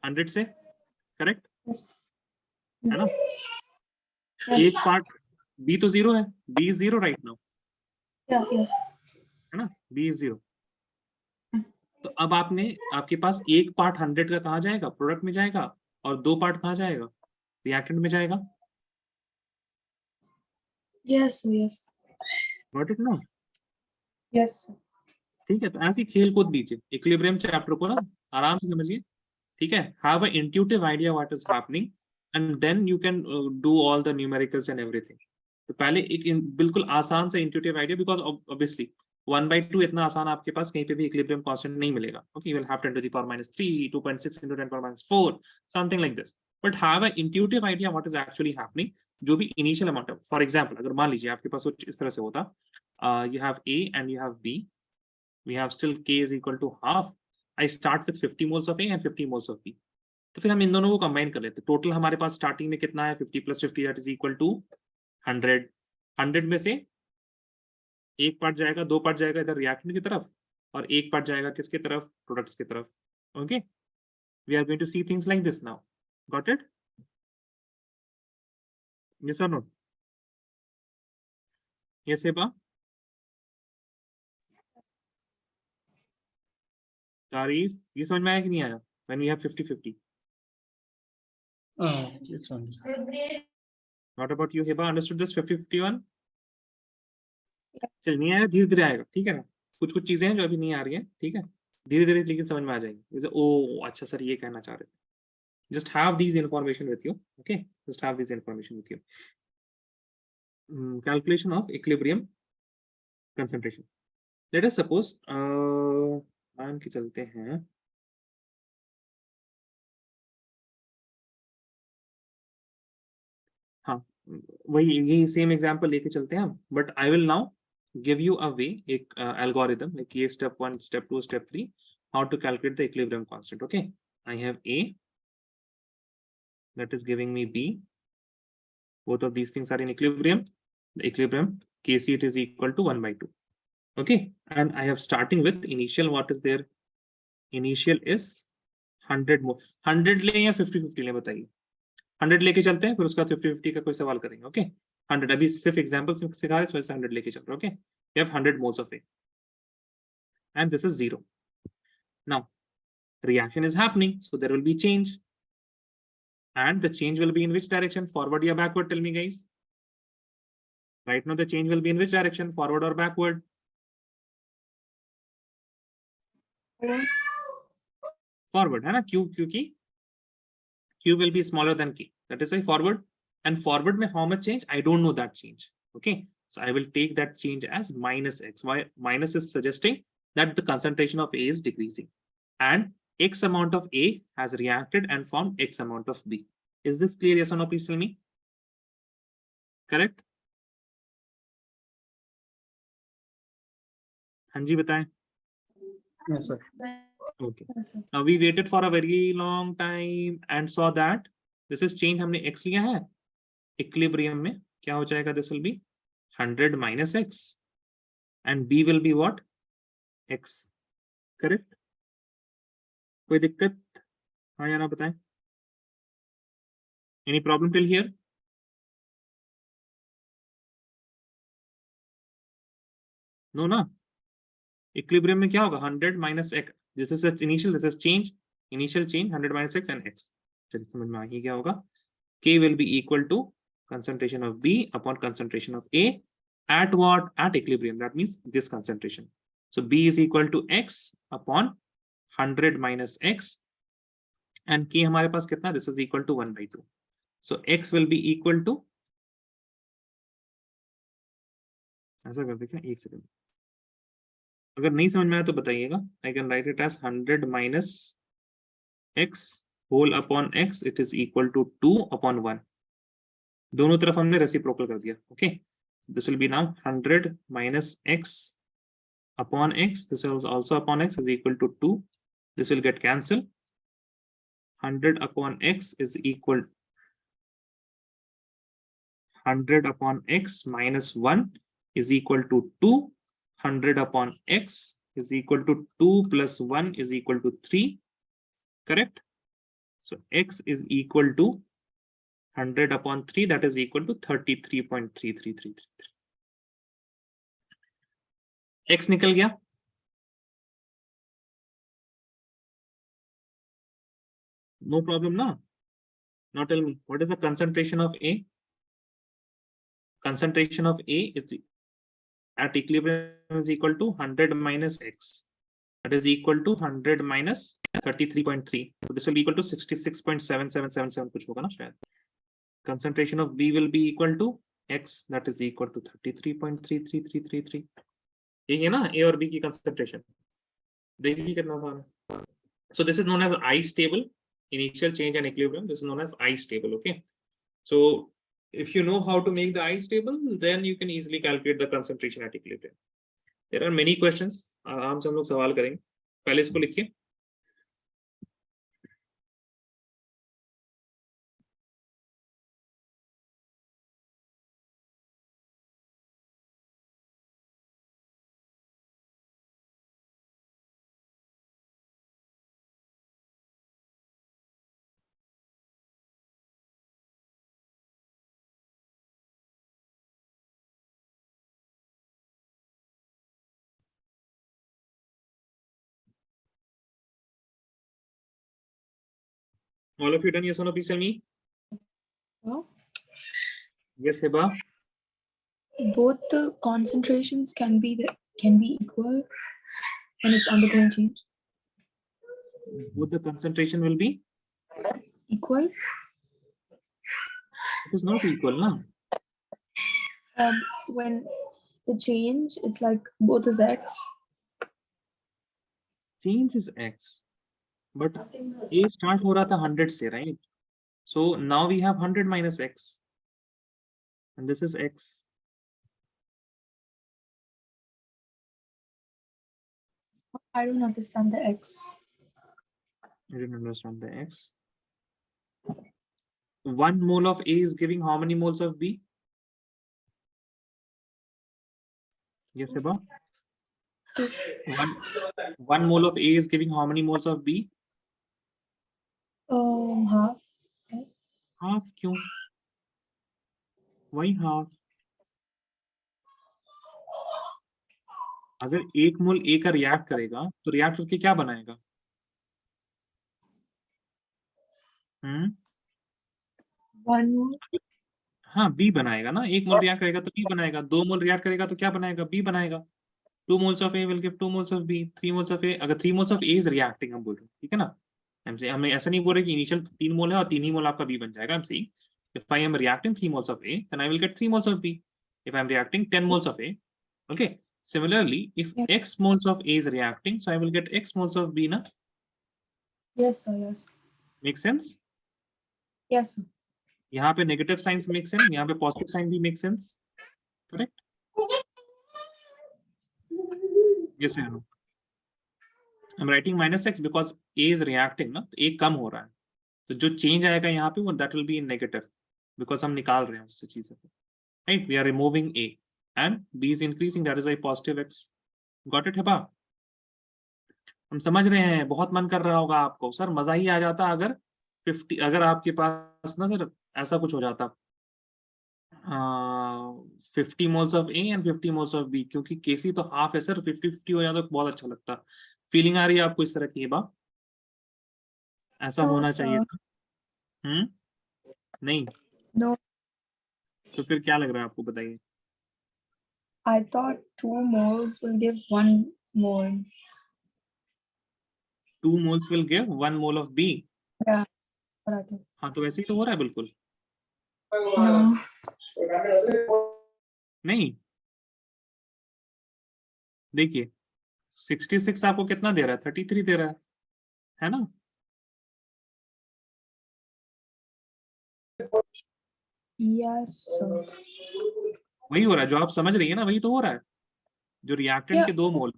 100 से, करेक्ट? Yes. है ना? Yes. एक पार्ट B तो 0 है. B is 0 right now. Yeah. Yes. है ना? B is 0. तो अब आपके पास एक पार्ट 100 का कहाँ जाएगा? प्रोडक्ट में जाएगा. और 2 पार्ट कहाँ जाएगा? रिएक्टेंट में जाएगा. Yes. Yes. गॉट इट ना? Yes. ठीक है, तो ऐसे ही खेल कूद लीजिए. इक्विलिब्रियम चैप्टर को ना आराम से समझिए. ठीक है, have a intuitive idea what is happening, and then you can do all the numericals and everything. तो पहले एक बिल्कुल आसान से इंट्यूटिव आइडिया, बिकॉज ऑब्वियसली 1/2 इतना आसान आपके पास कहीं पे भी इक्विलिब्रियम कांस्टेंट नहीं मिलेगा. Okay, you will have 10 to the power -3, 2.6 into 10 to the power -4, something like this. But have a intuitive idea what is actually happening. जो भी इनिशियल अमाउंट है, फॉर एग्जांपल अगर मान लीजिए आपके पास कुछ इस तरह से होता, you have A and you have B, we have still K is equal to half. I start with 50 moles of A and 50 moles of B. तो फिर हम इन दोनों को कंबाइन कर लेते. टोटल हमारे पास स्टार्टिंग में कितना है? 50 + 50, दैट इज इक्वल टू 100. 100 में से एक पार्ट जाएगा, 2 पार्ट जाएगा इधर रिएक्टेंट की तरफ, और एक पार्ट जाएगा किसकी तरफ? प्रोडक्ट्स की तरफ. Okay, we are going to see things like this now. Got it? Yes और नो? यस हिबा, तारीफ, ये समझ में आया कि नहीं आया? When we have 50-50. Yes, sir. What about you Hiba? Understood this 50-51? चल, नहीं आया, धीरे धीरे आएगा. ठीक है ना? कुछ चीजें हैं जो अभी नहीं आ रही हैं. ठीक है, धीरे धीरे लेकिन समझ में आ जाएंगे, जैसे ओ अच्छा सर ये कहना चाह रहे थे. Just have these information with you. Okay, just have this information with you. Calculation of equilibrium concentration. Let us suppose मान के चलते हैं, हाँ वही ये सेम एग्जांपल लेके चलते हैं हम, but I will now give you a way, एक एल्गोरिथम लाइक ये step 1 step 2 step 3 how to calculate the equilibrium constant. Okay, I have A that is giving me B. Both of these things are in equilibrium. The equilibrium Kc it is equal to 1 by 2. Okay, and I have starting with initial, what is there? Initial is 100 more. 100 ले या 50-50 ले बताइए. 100 लेके चलते हैं, फिर उसका 50-50 का कोई सवाल करेंगे. ओके, 100 अभी सिर्फ एग्जांपल सिखा रहे हैं, इस वजह से 100 लेके चल रहे हैं. Okay, you have 100 moles of A and this is 0. Now reaction is happening, so there will be change, and the change will be in which direction? Forward or backward? Tell me guys. Right now the change will be in which direction? Forward or backward? Forward है ना, क्योंकि Q will be smaller than K, that is why forward. And forward में how much change? I don't know that change. Okay, so I will take that change as minus X. Why? Minus is suggesting that the concentration of A is decreasing, and X amount of A has reacted and formed X amount of B. Is this clear? Yes or no? Please tell me. Correct? हाँ जी बताएं. Yes, sir. Okay. Now we waited for a very long time and saw that this is change. हमने X लिया है, equilibrium में क्या हो जाएगा? This will be 100 minus X and B will be what? X. Correct? कोई दिक्कत? हाँ या ना बताएं. Any problem till here? No ना. Equilibrium में क्या होगा? 100 minus X. This is initial, this is change. Initial change 100 minus X and X. चलिए समझ में आ गया क्या होगा? K will be equal to concentration of B upon concentration of A at what? At equilibrium. That means this concentration. So B is equal to X upon 100 minus X and K हमारे पास कितना? This is equal to 1 by 2. So X will be equal to, ऐसा कर देखिए एक second, अगर नहीं समझ में आया तो बताइएगा. I can write it as 100 minus X whole upon X, it is equal to 2 upon 1. दोनों तरफ हमने रेसिप्रोकल कर दिया. Okay, this will be now 100 minus X upon X, this is also upon X, is equal to 2. This will get cancelled. 100 upon X is equal 100 upon X minus 1 is equal to 2. 100 upon X is equal to 2 plus 1 is equal to 3. Correct? So X is equal to 100 upon 3, that is equal to 33.33333. X निकल गया. No problem ना. Now tell me, what is the concentration of A? Concentration of A is at equilibrium is equal to 100 minus X. That is equal to 100 minus 33.3. So this will be equal to 66.7777 कुछ होगा ना शायद. Concentration of B will be equal to X, that is equal to 33.33333. यही है ना A और B की concentration. देखिए कितना था. So this is known as ice table, initial change and equilibrium. This is known as ice table. Okay, so if you know how to make the ice table, then you can easily calculate the concentration at equilibrium. There are many questions. आराम से हम लोग सवाल करेंगे. पहले इसको लिखिए. All of you done? Yes or no? Please tell me. No? Yes, Heba. Both the concentrations can be equal when it's undergoing change. both the concentration will be Equal. it is not equal, no? When the change, it's like both is X. Change is X, but A start हो रहा था 100 से, right? So now we have 100 minus X, and this is X. I don't understand the X. I didn't understand the X. 1 mole of A is giving how many moles of B? Yes, Eba? One mole of A is giving how many moles of B? Half. Half. क्यों? Why half? अगर 1 मोल A का react करेगा तो react करके क्या बनाएगा? One more. हाँ, B बनाएगा ना. 1 मोल रिएक्ट करेगा तो B बनाएगा. 2 मोल रिएक्ट करेगा तो क्या बनाएगा? B बनाएगा. 2 moles of A will give 2 moles of B. 3 moles of A, अगर 3 moles of A is reacting हम बोल रहे हैं, ठीक है ना? हमें ऐसा नहीं बोल रहे कि इनिशियल 3 मोल है और 3 ही मोल आपका B बन जाएगा. I'm saying if I am reacting 3 moles of A, then I will get 3 moles of B. If I am reacting 10 moles of A, okay. Similarly, if X moles of A is reacting, so I will get X moles of B, na? Yes, sir. Yes. Make sense? Yes, sir. यहाँ पे negative signs make sense, यहाँ पे positive sign भी make sense, correct? Yes or no? I'm writing minus X because A is reacting, ना? तो A कम हो रहा है, तो जो change आएगा यहाँ पे वो that will be in negative because हम निकाल रहे हैं उससे चीजें, right? We are removing A and B is increasing, that is why positive X. Got it, Heba? हम समझ रहे हैं. बहुत मन कर रहा होगा आपको, सर मजा ही आ जाता अगर 50, अगर आपके पास ना सर ऐसा कुछ हो जाता 50 moles of A and 50 moles of B, क्योंकि केसी तो हाफ है सर. 50-50 हो जाता तो बहुत अच्छा लगता. फीलिंग आ रही है आपको इस तरह की? ये बात ऐसा No, होना sir. चाहिए था. नहीं No, तो फिर क्या लग रहा है आपको, बताइए? I thought 2 moles will give 1 mole. 2 moles will give 1 mole of B. Yeah. What I thought. हाँ, तो वैसे ही तो हो रहा है बिल्कुल. No. नहीं, देखिए 66 आपको कितना दे रहा है? 33 दे रहा है ना? Yes, sir. वही हो रहा है जो आप समझ रही है ना, वही तो हो रहा है. जो रिएक्टेंट के 2 मोल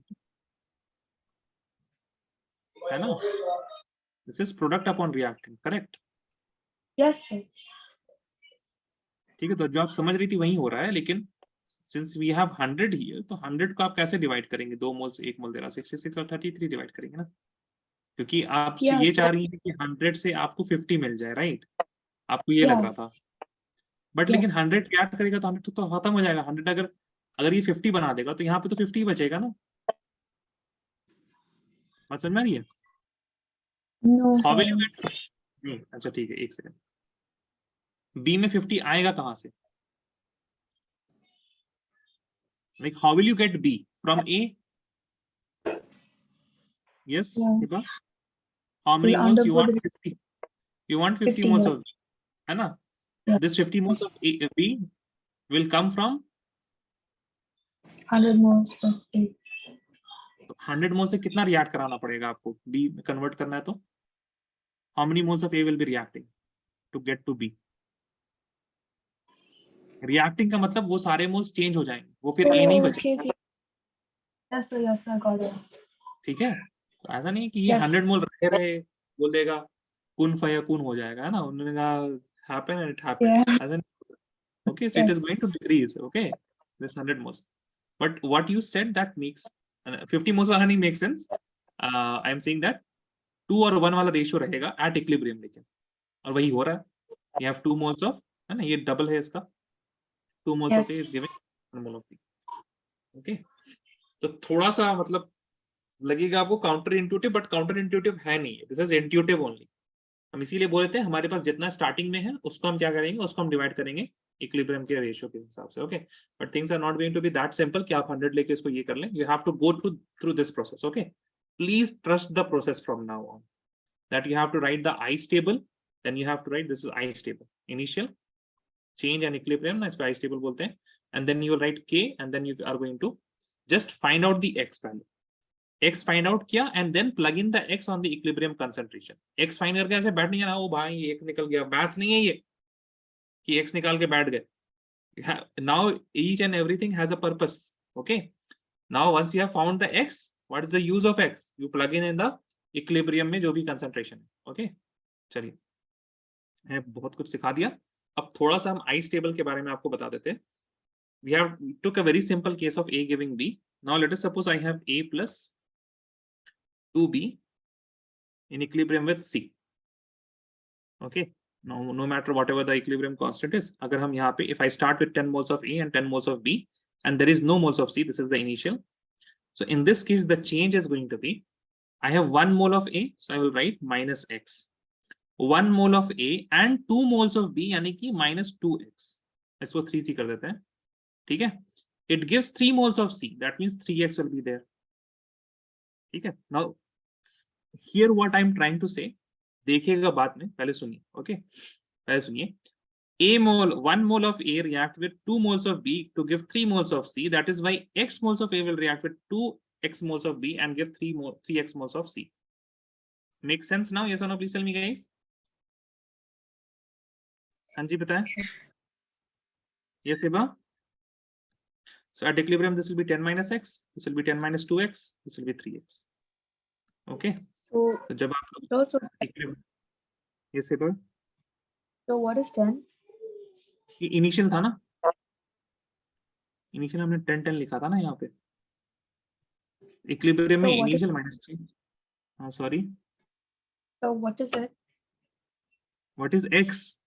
है ना, this is product upon reactant, correct? Yes, sir. ठीक है, तो जो आप समझ रही थी वही हो रहा है. लेकिन सिंस वी हैव 100 हियर, तो 100 को आप कैसे डिवाइड करेंगे? 2 मोल से 1 मोल दे रहा, 66 और 33 डिवाइड करेंगे ना, क्योंकि आप Yes. ये चाह रही हैं कि 100 से आपको 50 मिल जाए, राइट? आपको ये लग रहा था. बट लेकिन 100 ऐड करेगा तो 100 तो खत्म हो जाएगा. 100 अगर ये 50 बना देगा तो यहाँ पे तो 50 बचेगा ना. बात समझ में आ रही है? No, How will sir. you get? अच्छा ठीक है, एक सेकंड. बी में 50 आएगा कहाँ से? Like how will you get B from A? Yes, Hiba? How many Will moles you want? undergo 50. You want 50 50 moles moles. of B, है ना? Yeah. This 50 moles of B will come from 100 moles of A. तो 100 मोल से कितना react कराना पड़ेगा आपको B में convert करना है? तो how many moles of A will be reacting to get to B? Reacting का मतलब वो सारे मोल्स चेंज हो जाएंगे, वो फिर A नहीं बचेगा. Okay. Yes, sir. Yes, sir. I got it. ठीक है, तो ऐसा नहीं कि ये Yes. 100 मोल रहे बोल देगा कुन फयाकुन हो जाएगा, है ना? उन्होंने कहा happen and it happened. Yeah. ऐसा नहीं. Okay, so it Yes. is going to decrease. Okay, this 100 moles. But what you said that makes 50 moles वाला नहीं make sense. I am saying that 2 और 1 वाला रेशियो रहेगा at equilibrium, लेकिन और वही हो रहा है. You have 2 moles of, है ना, ये डबल है इसका. 2 moles Yes. of A is giving 1 mole of B. Okay, तो थोड़ा सा मतलब लगेगा आपको counter intuitive, but counter intuitive है नहीं. This is intuitive only. हम इसीलिए बोल रहे थे हमारे पास जितना स्टार्टिंग में है उसको हम क्या करेंगे, उसको हम डिवाइड करेंगे इक्विलिब्रियम के रेशियो के हिसाब से. Okay, but things are not going to be that simple कि आप 100 लेके इसको ये कर लें. You have to go through this process. Okay, please trust the process from now on. that you have to write the I stable, then you have to write this is I stable, initial change and equilibrium, इसको I stable बोलते हैं, and then you will write K, and then you are going to just find out the X value. X find out किया and then plug in the X on the equilibrium concentration. X find करके ऐसे बैठ नहीं जाना, ओ भाई X निकल गया, bats नहीं है ये कि X निकाल के बैठ गए. Now each and everything has a purpose. Okay. Now once you have found the X, what is the use of X? You plug in the equilibrium में जो भी concentration है. Okay. चलिए, मैं बहुत कुछ सिखा दिया. अब थोड़ा सा हम I stable के बारे में आपको बता देते हैं. We took a very simple case of A giving B. Now let us suppose I have A plus 2B in equilibrium with C. Okay. No matter whatever the equilibrium constant is, अगर हम यहाँ पे, if I start with 10 moles of A and 10 moles of B, and there is no moles of C, this is the initial. So in this case, the change is going to be, I have 1 mole of A, so I will write minus X. 1 mole of A and 2 moles of B, यानी कि minus 2X. इसको 3C कर देते हैं, ठीक है? It gives 3 moles of C, that means 3X will be there. ठीक है? Now, here what I'm trying to say, देखिएगा बाद में, पहले सुनिए, okay? पहले सुनिए. one mole of A react with 2 moles of B to give 3 moles of C. That is why X moles of A will react with 2X moles of B and give 3X moles of C. Make sense now? Yes or no? Please tell me, guys. Anji, बताएं. Yes, Eba? So at equilibrium, this will be 10 minus X. This will be 10 minus 2X. This will be 3X. Okay. So, जब आप so yes, Eba? so what is 10? ये initial था ना, initial हमने 10 लिखा था ना यहाँ पे, इक्विलिब्रियम में इनिशियल -3. हाँ, sorry. So what is it? What is X?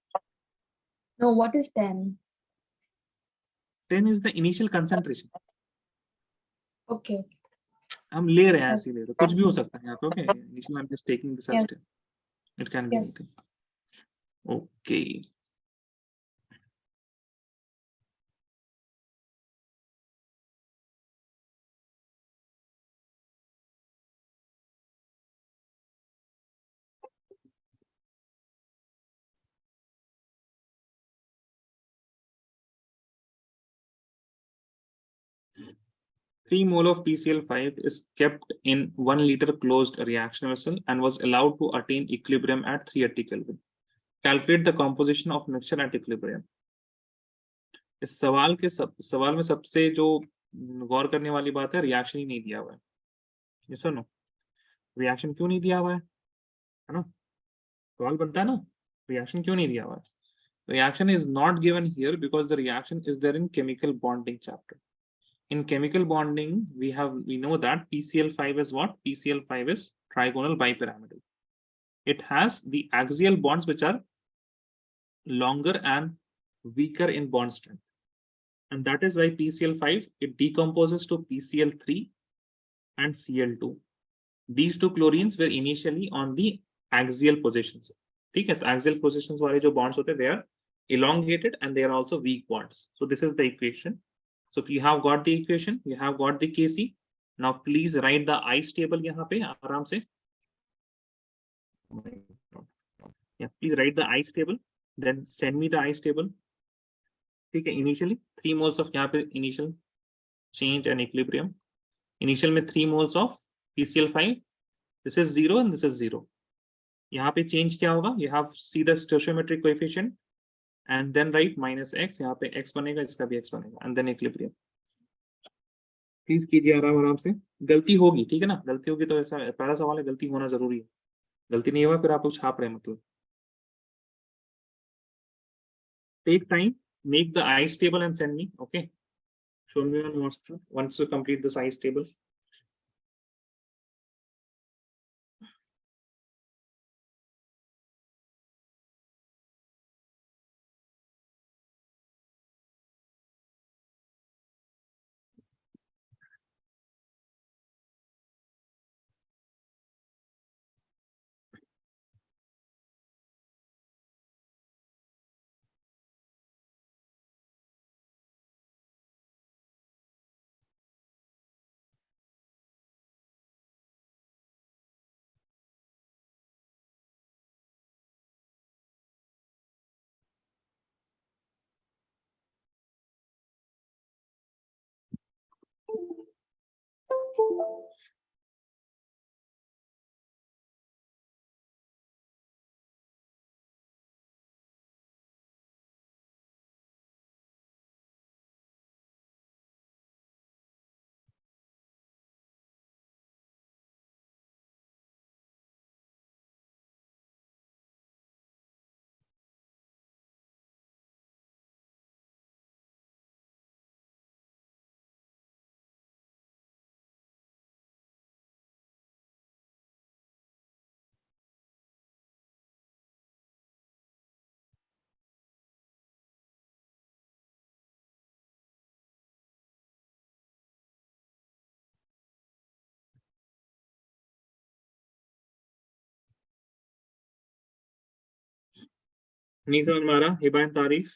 No, what is 10? 10 is the initial concentration. Okay. हम ले रहे हैं, Yes. ऐसे ले रहे हैं, कुछ भी हो सकता है यहाँ पे. Okay, initially I'm just taking this as Yes. 10. It can be Yes. anything. Okay. Three mole of PCl5 is kept in 1 liter closed reaction vessel and was allowed to attain equilibrium at 380 Kelvin. Calculate the composition of mixture at equilibrium. इस सवाल में सबसे जो गौर करने वाली बात है, reaction ही नहीं दिया हुआ है. Yes or no? रिएक्शन क्यों नहीं दिया हुआ है ना? सवाल बनता है ना, रिएक्शन क्यों नहीं दिया हुआ है? Reaction is not given here because the reaction is there in chemical bonding chapter. In chemical bonding, we know that PCl5 is what? PCl5 is trigonal bipyramidal. It has the axial bonds which are longer and weaker in bond strength. And that is why PCl5, it decomposes to PCl3 and Cl2. These two chlorines were initially on the axial positions. ठीक है, तो axial positions वाले जो bonds होते हैं, they are elongated and they are also weak bonds. So this is the equation. So if you have got the equation, you have got the Kc. Now please write the ice table यहाँ पे आराम से. Yeah, please write the ice table. Then send me the ice table. ठीक है, initially 3 moles of यहाँ पे initial change and equilibrium. Initial में 3 moles of PCl5. This is 0 and this is 0. यहाँ पे change क्या होगा? You have see the stoichiometric coefficient and then write minus x. यहाँ पे x बनेगा, इसका भी x बनेगा, and then equilibrium. प्लीज कीजिए आराम से. गलती होगी, ठीक है ना? गलती होगी तो ऐसा पहला सवाल है, गलती होना जरूरी है. गलती नहीं हुआ फिर आप लोग छाप रहे हैं, मतलब. Take time, make the ice table and send me. Okay, show me on WhatsApp once you complete this ice table. नहीं समझ में आ रहा? हिबा एंड तारीफ,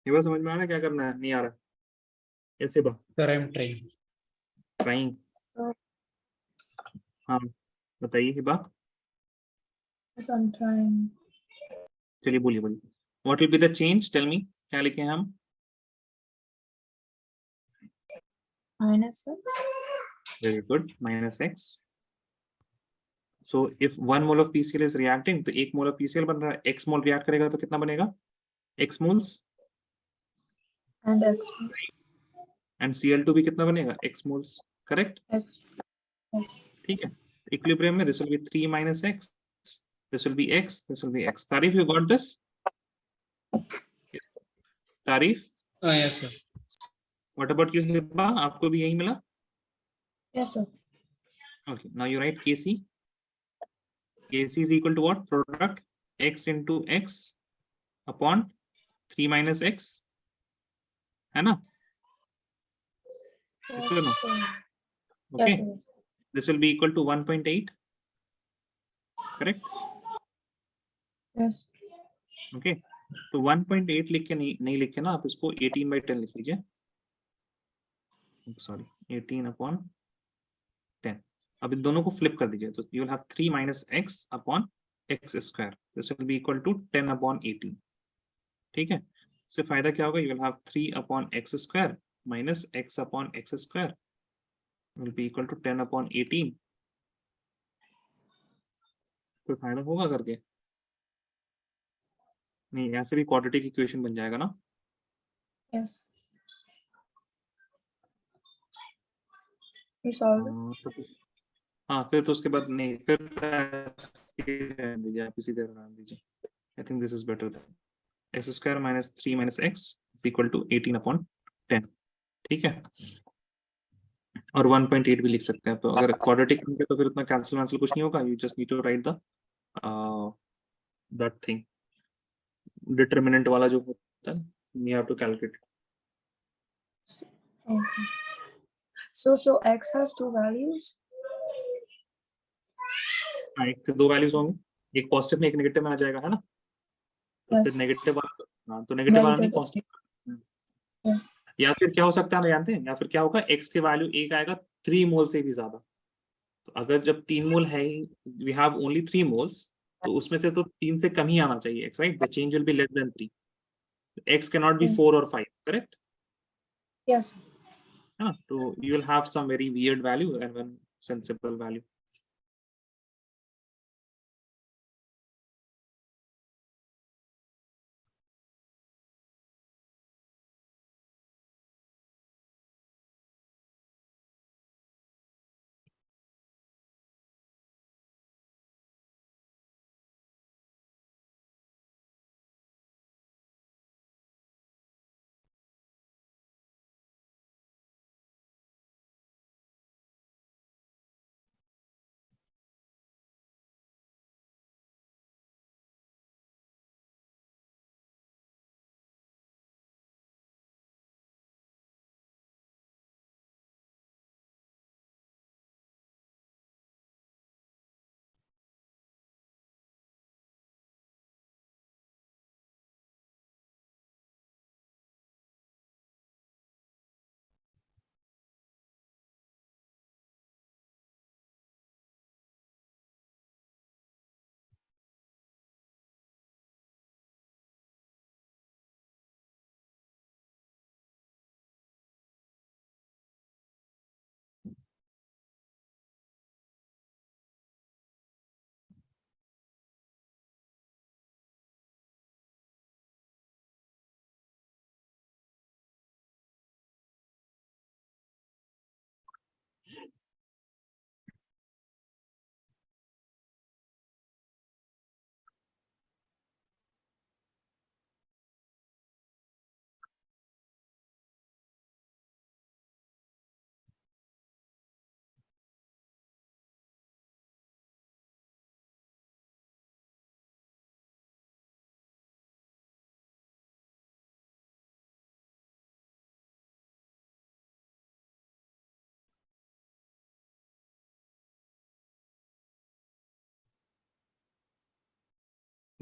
हिबा समझ में आ रहा है क्या करना है? नहीं आ रहा? Yes Hiba, Sir, I'm trying. Trying. So, हाँ बताइए हिबा। so I'm trying. चलिए बोलिए बोलिए। What will be the change, tell me, क्या लिखे हैं हम? Minus x. Very good, minus x. So if 1 mole of PCL is reacting, तो 1 मोल ऑफ पीसीएल बन रहा है, x मोल रिएक्ट करेगा तो कितना बनेगा? x moles. And x. And Cl2 भी कितना बनेगा? x moles, correct? X. Yes. ठीक है, इक्विलिब्रियम में this will B 3 minus x, this will be x, this will be x. तारीफ, you got this? Yes. तारीफ, Yes, sir. what about you Hiba, आपको भी यही मिला? Yes, sir. Okay, now you write kc. kc is equal to what? Product x into x upon 3 minus x, है ना? Yes, Yes or no? sir. Okay, Yes, sir. this will be equal to 1.8, correct? Yes. Okay, तो 1.8 लिख के नहीं लिख के ना, आप इसको 18/10 लिख लीजिए। सॉरी, 18/10। अब इन दोनों को फ्लिप कर दीजिए, तो you will have 3 minus x upon x square, this will be equal to 10/18। ठीक है, इससे फायदा क्या होगा? You will have 3/x square minus x/x square will be equal to 10/18। कोई फायदा होगा करके? नहीं, ऐसे भी क्वाड्रेटिक इक्वेशन बन जाएगा ना? Yes. We solved it. हाँ, फिर तो उसके बाद नहीं, फिर तो ऐसे ही रहने दीजिए, आप इसी तरह रहने दीजिए। I think this is better than x square minus 3 minus x is equal to 18/10। ठीक है, और 1.8 भी लिख सकते हैं। तो अगर क्वाड्रेटिक होंगे तो फिर उतना कैंसिल वैंसिल कुछ नहीं होगा, you just need to write the that thing, determinant वाला जो होता है, you have to calculate. Okay. So x has two values. हाँ, एक दो वैल्यूज होंगे, एक पॉजिटिव में एक नेगेटिव में आ जाएगा, है ना? तो Yes. फिर नेगेटिव वाला, हाँ तो नेगेटिव वाला नहीं, Negative. पॉजिटिव। Yes. या फिर क्या हो सकता है ना, जानते हैं? या फिर क्या होगा, x के वैल्यू एक आएगा 3 मोल से भी ज्यादा। तो अगर जब 3 मोल है ही, वी हैव ओनली 3 मोल्स, तो उसमें से तो 3 से कम ही आना चाहिए x, right? The change will be less than 3। x can not be 4 और 5, करेक्ट? Yes. है ना? तो you will have some very weird value and one sensible value.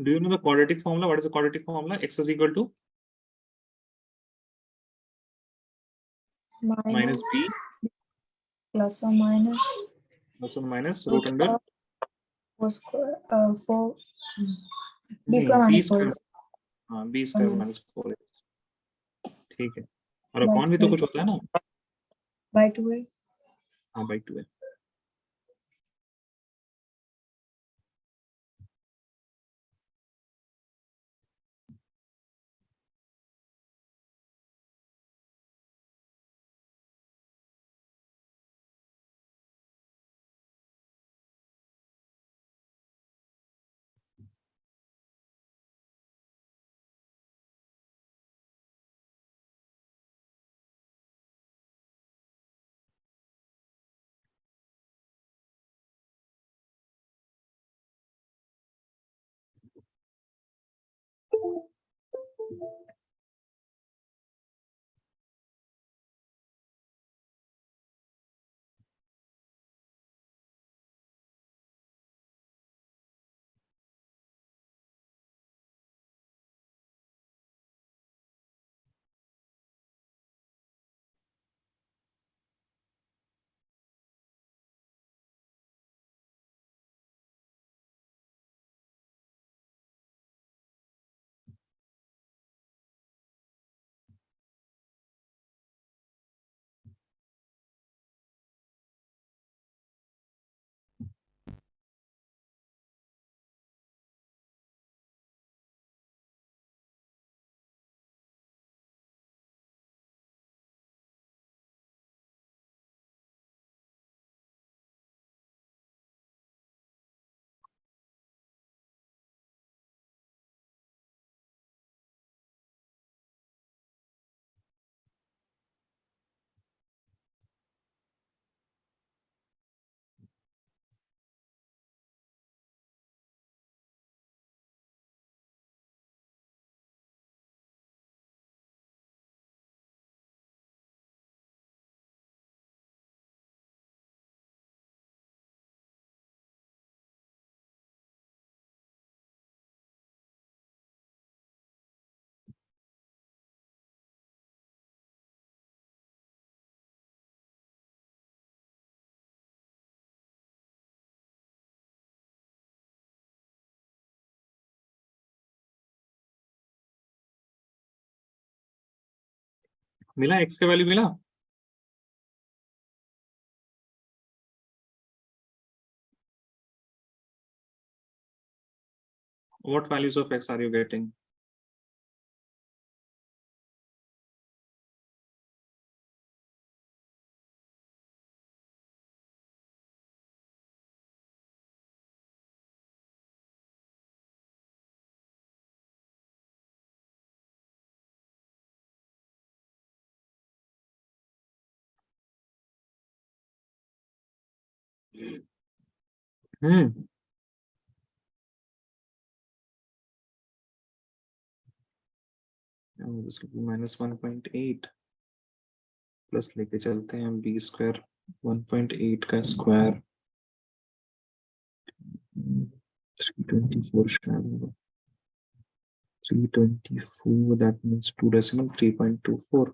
Do you know the quadratic formula? What is the quadratic formula? X is equal to minus b plus or minus plus or minus root under 4 square 4 b नहीं, square b minus 4 square, is हाँ b square minus 4 ठीक है, और By upon भी तो 2. कुछ होता है ना, by 2a. हाँ by 2 है. मिला x का वैल्यू मिला? What values of x are you getting? Hmm. Oh, this will be minus 1.8 plus लेके चलते हैं b स्क्वायर 1.8 का स्क्वायर 324 शायद होगा 324 that means 2 decimal 3.24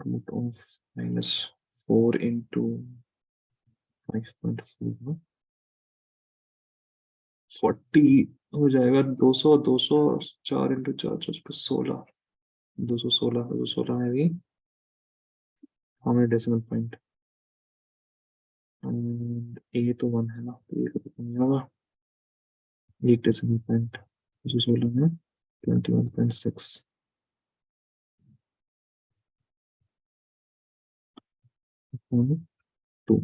root of minus 4 into 5.4 40 हो जाएगा 200 200 4 into 4 16 216 है ये how many decimal point and a तो 1 है ना तो ये तो नहीं होगा 1 decimal point 216 में 21.6 2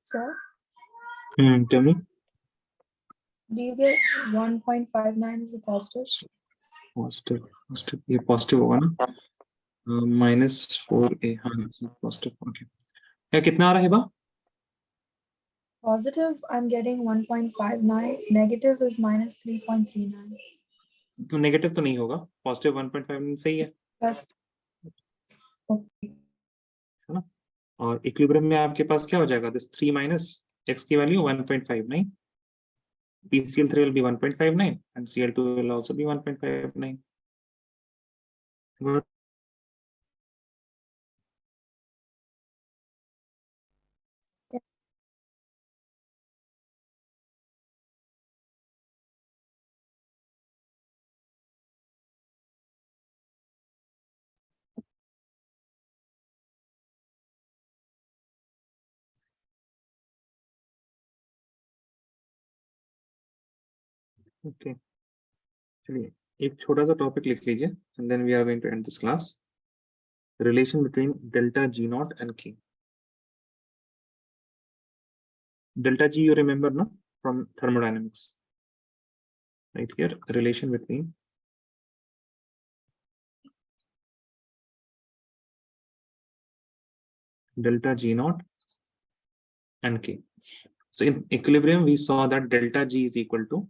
So tell me do you get 1.59 as a positive? positive ये positive होगा ना -4a हाँ पॉजिटिव ओके क्या कितना आ रहा है बा Positive, I'm getting 1.59. Negative is minus 3.39. तो नेगेटिव तो नहीं होगा, पॉजिटिव 1.5 सही है, Yes. Okay. है ना। और इक्विलिब्रियम में आपके पास क्या हो जाएगा, दिस 3 माइनस x की value 1.59, PCl3 will be 1.59 and Cl2 will also be 1.59. Good. Okay. चलिए एक छोटा सा टॉपिक लिख लीजिए and then we are going to end this class. The relation between delta G naught and K. Delta G you remember no from thermodynamics. Right here, relation between delta G naught and K. So in equilibrium, we saw that delta G is equal to,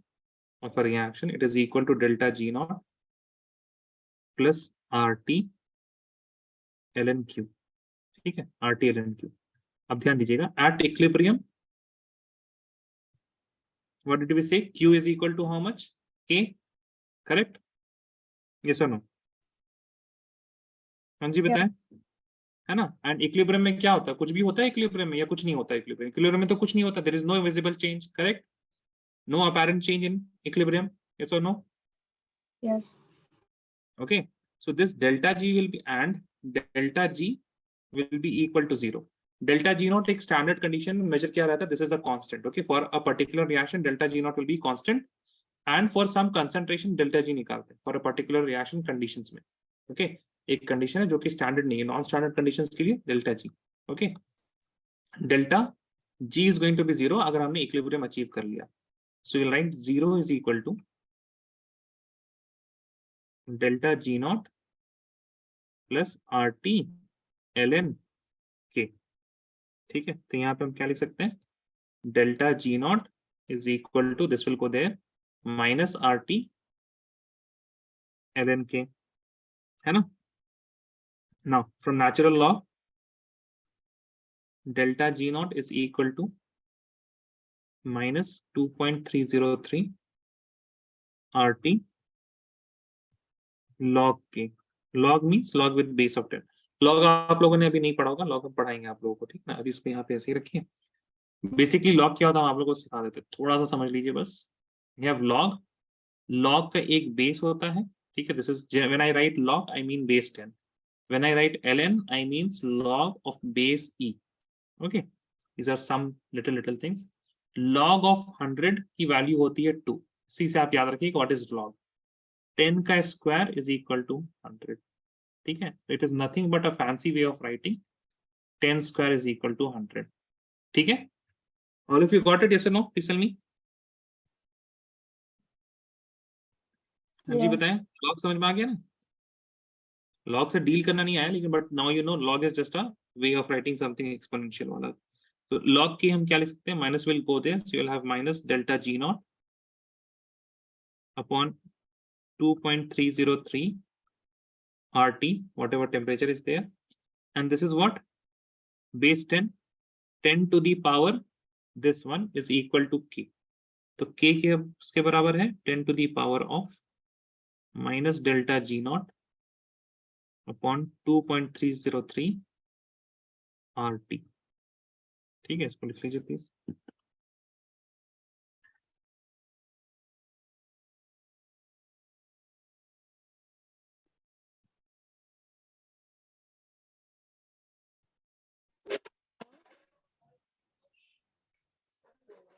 of a reaction, it is equal to delta G naught plus RT ln Q. ठीक है, RT ln Q. अब ध्यान दीजिएगा, at equilibrium, what did we say? Q is equal to how much? K, correct? Yes or no? हाँ जी बताएं, है ना। And equilibrium में क्या होता है, कुछ भी होता है इक्विलिब्रियम में या कुछ नहीं होता है इक्विलिब्रियम, इक्विलिब्रियम में तो कुछ नहीं होता, there is no visible change, correct, no apparent change in equilibrium, yes और no. Yes. Okay, so this delta G will be, and delta G will be equal to 0. Delta G naught एक standard condition में measure किया रहता है, this is a constant, okay, for a particular reaction delta G naught will be constant and for some concentration delta G निकालते हैं for a particular reaction conditions में, okay, एक condition है जो कि standard नहीं है, non standard conditions के लिए delta G, okay, delta G is going to be 0 अगर हमने equilibrium achieve कर लिया, so you'll write 0 is equal to delta G naught plus RT ln K, ठीक है। तो यहाँ पे हम क्या लिख सकते हैं, delta G not is equal to, this will go there, minus RT ln K, है ना। Now from natural log, delta G not is equal to minus 2.303 RT log K. log means log with base of 10. log आप लोगों ने अभी नहीं पढ़ा होगा, log हम पढ़ाएंगे आप लोगों को, ठीक ना। अभी इसको यहाँ पे ऐसे ही रखिए। बेसिकली log क्या होता है हम आप लोगों को सिखा देते, थोड़ा सा समझ लीजिए बस। you have log, log का एक बेस होता है, ठीक है, this is when I right log I mean base 10, when I right ln I means log of base e, okay, these are some little things. log of 100 की value होती है 2, इसी से आप याद रखिए व्हाट इज log, 10 का square is equal to 100, ठीक है, it is nothing but a fancy way of writing 10 square is equal to 100, ठीक है। All of you got it, yes और नो, प्लीज टेल मी। हाँ जी Yes. बताएं, log समझ में आ गया ना, log से डील करना नहीं आया, लेकिन but now you know log is just a way of writing something exponential वाला। तो log की हम क्या लिख सकते हैं, minus will go there, so you will have minus delta G not upon 2.303 RT, whatever temperature is there, and this is what, base 10, 10 to the power this one is equal to K, तो K के उसके बराबर है 10 to the power of minus delta G not upon 2.303 RT, ठीक है, इसको लिख लीजिए please.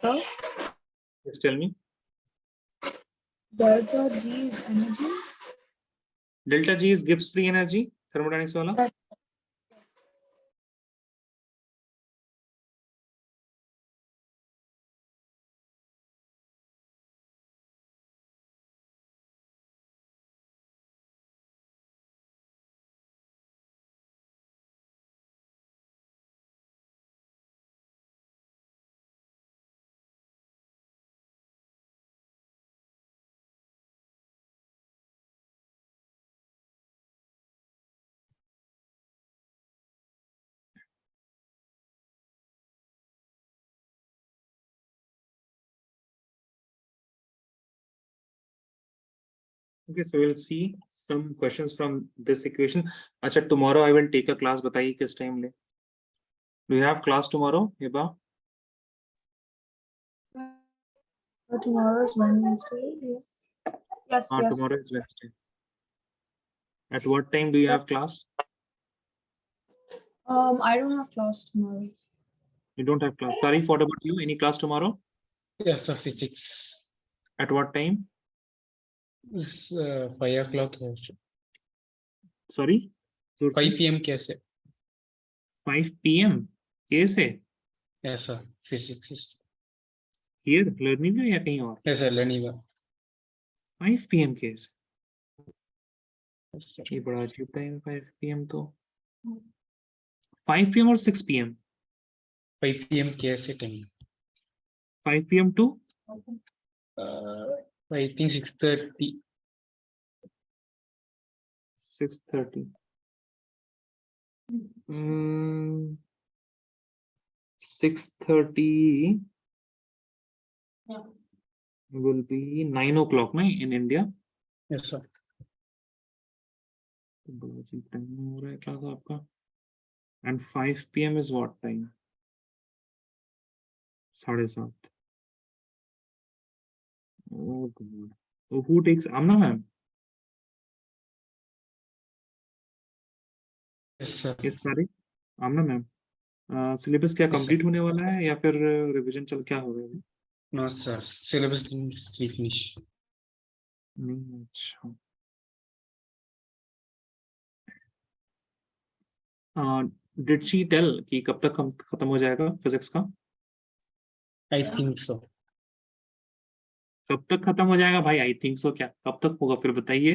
So Just tell me. delta G is energy. Delta G is Gibbs free energy, thermodynamics वाला। Yes. Okay, so we'll see some questions from this equation. Acha, tomorrow I will take a class. बताइए किस time ले? Do you have class tomorrow, Heba? Tomorrow is Wednesday. Yeah. Yes, yes. Tomorrow is Wednesday. At what time do you have class? I don't have class tomorrow. You don't have class. Tarif, what about you? Any class tomorrow? Yes, sir, physics. At what time? It's 5 o'clock. Sorry? 5 p.m. कैसे? 5 p.m. कैसे? Yes, sir, physics. Here, Learnivio या कहीं और? Yes, sir, Learnivio. 5 p.m. कैसे? ये बड़ा अजीब time 5 p.m. तो 5 p.m. और 6 p.m. 5 p.m. कैसे time? 5 p.m. to? I think 6:30. 6:30. 6:30 will be 9 o'clock in India. Yes, sir. बड़ा अजीब टाइम में हो रहा है क्लास आपका. And 5 p.m. is what time? 7:30. Oh God. So who takes Amna ma'am? Yes, sir. Yes, sorry. Amna ma'am. Syllabus क्या Yes, sir. Complete होने वाला है या फिर रिवीजन चल क्या हो रहा है? No, sir. Syllabus is finished. नहीं, अच्छा. Did she tell कि कब तक खत्म हो जाएगा फिजिक्स का? I think so. कब तक खत्म हो जाएगा भाई? आई थिंक सो क्या? कब तक होगा फिर बताइए.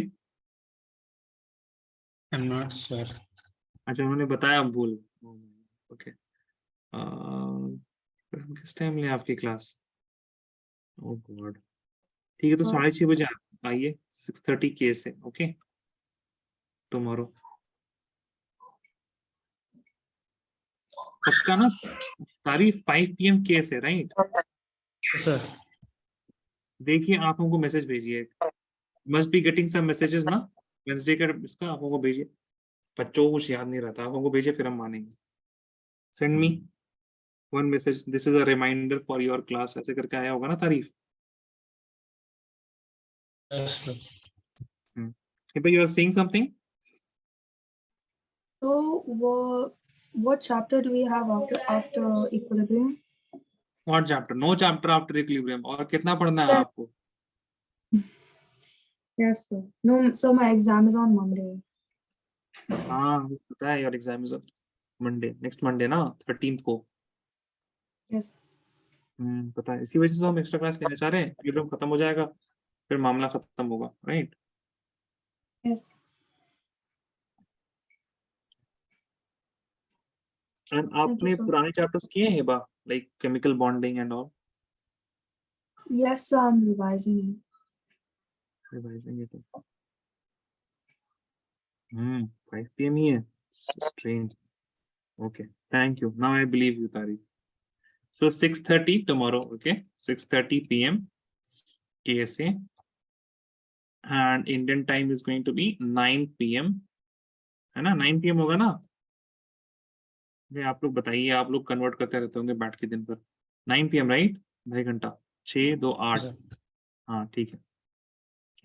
I'm not sure. अच्छा, उन्होंने बताया, आप भूल. ओके. किस टाइम ले आपकी क्लास? ओह गॉड. ठीक है, तो 6:30 बजे आइए. 6:30 के से. Okay, tomorrow. पक्का ना? तारीफ 5 p.m. के से, राइट? Yes, sir. देखिए, आप हमको मैसेज भेजिए. Must be getting some messages ना. वेंसडे का इसका आप हमको भेजिए. बच्चों को कुछ याद नहीं रहता, आप हमको भेजिए, फिर हम मानेंगे. Send me one message. This is a reminder for your class. ऐसे करके आया होगा ना तारीफ. Yes, sir. But you are saying something? So, what chapter do we have after equilibrium? What chapter? No chapter after equilibrium. और कितना पढ़ना है आपको? Yes, sir. No, so my exam is on Monday. हाँ, पता है. Your exam is on Monday. Next Monday ना, 13th को. Yes. पता है. इसी वजह से तो हम एक्स्ट्रा क्लास लेना चाह रहे हैं. equilibrium खत्म हो जाएगा, फिर मामला खत्म होगा, राइट? Yes. एंड आपने sir. पुराने चैप्टर्स किए हैं बा, like chemical bonding and all? Yes, sir, I'm revising it. Revising it. 5 p.m. ही है. Strange. Okay, thank you. Now I believe you, Tariq. So 6:30 tomorrow. Okay, 6:30 p.m. KSA. And Indian time is going to be 9 p.m. है ना? 9 p.m. होगा ना? ये आप लोग बताइए, आप लोग कन्वर्ट करते रहते होंगे बैठ के दिन पर. 9 p.m. राइट? 2.5 घंटा. 6, 2, 8. Yes, sir. हाँ, ठीक है.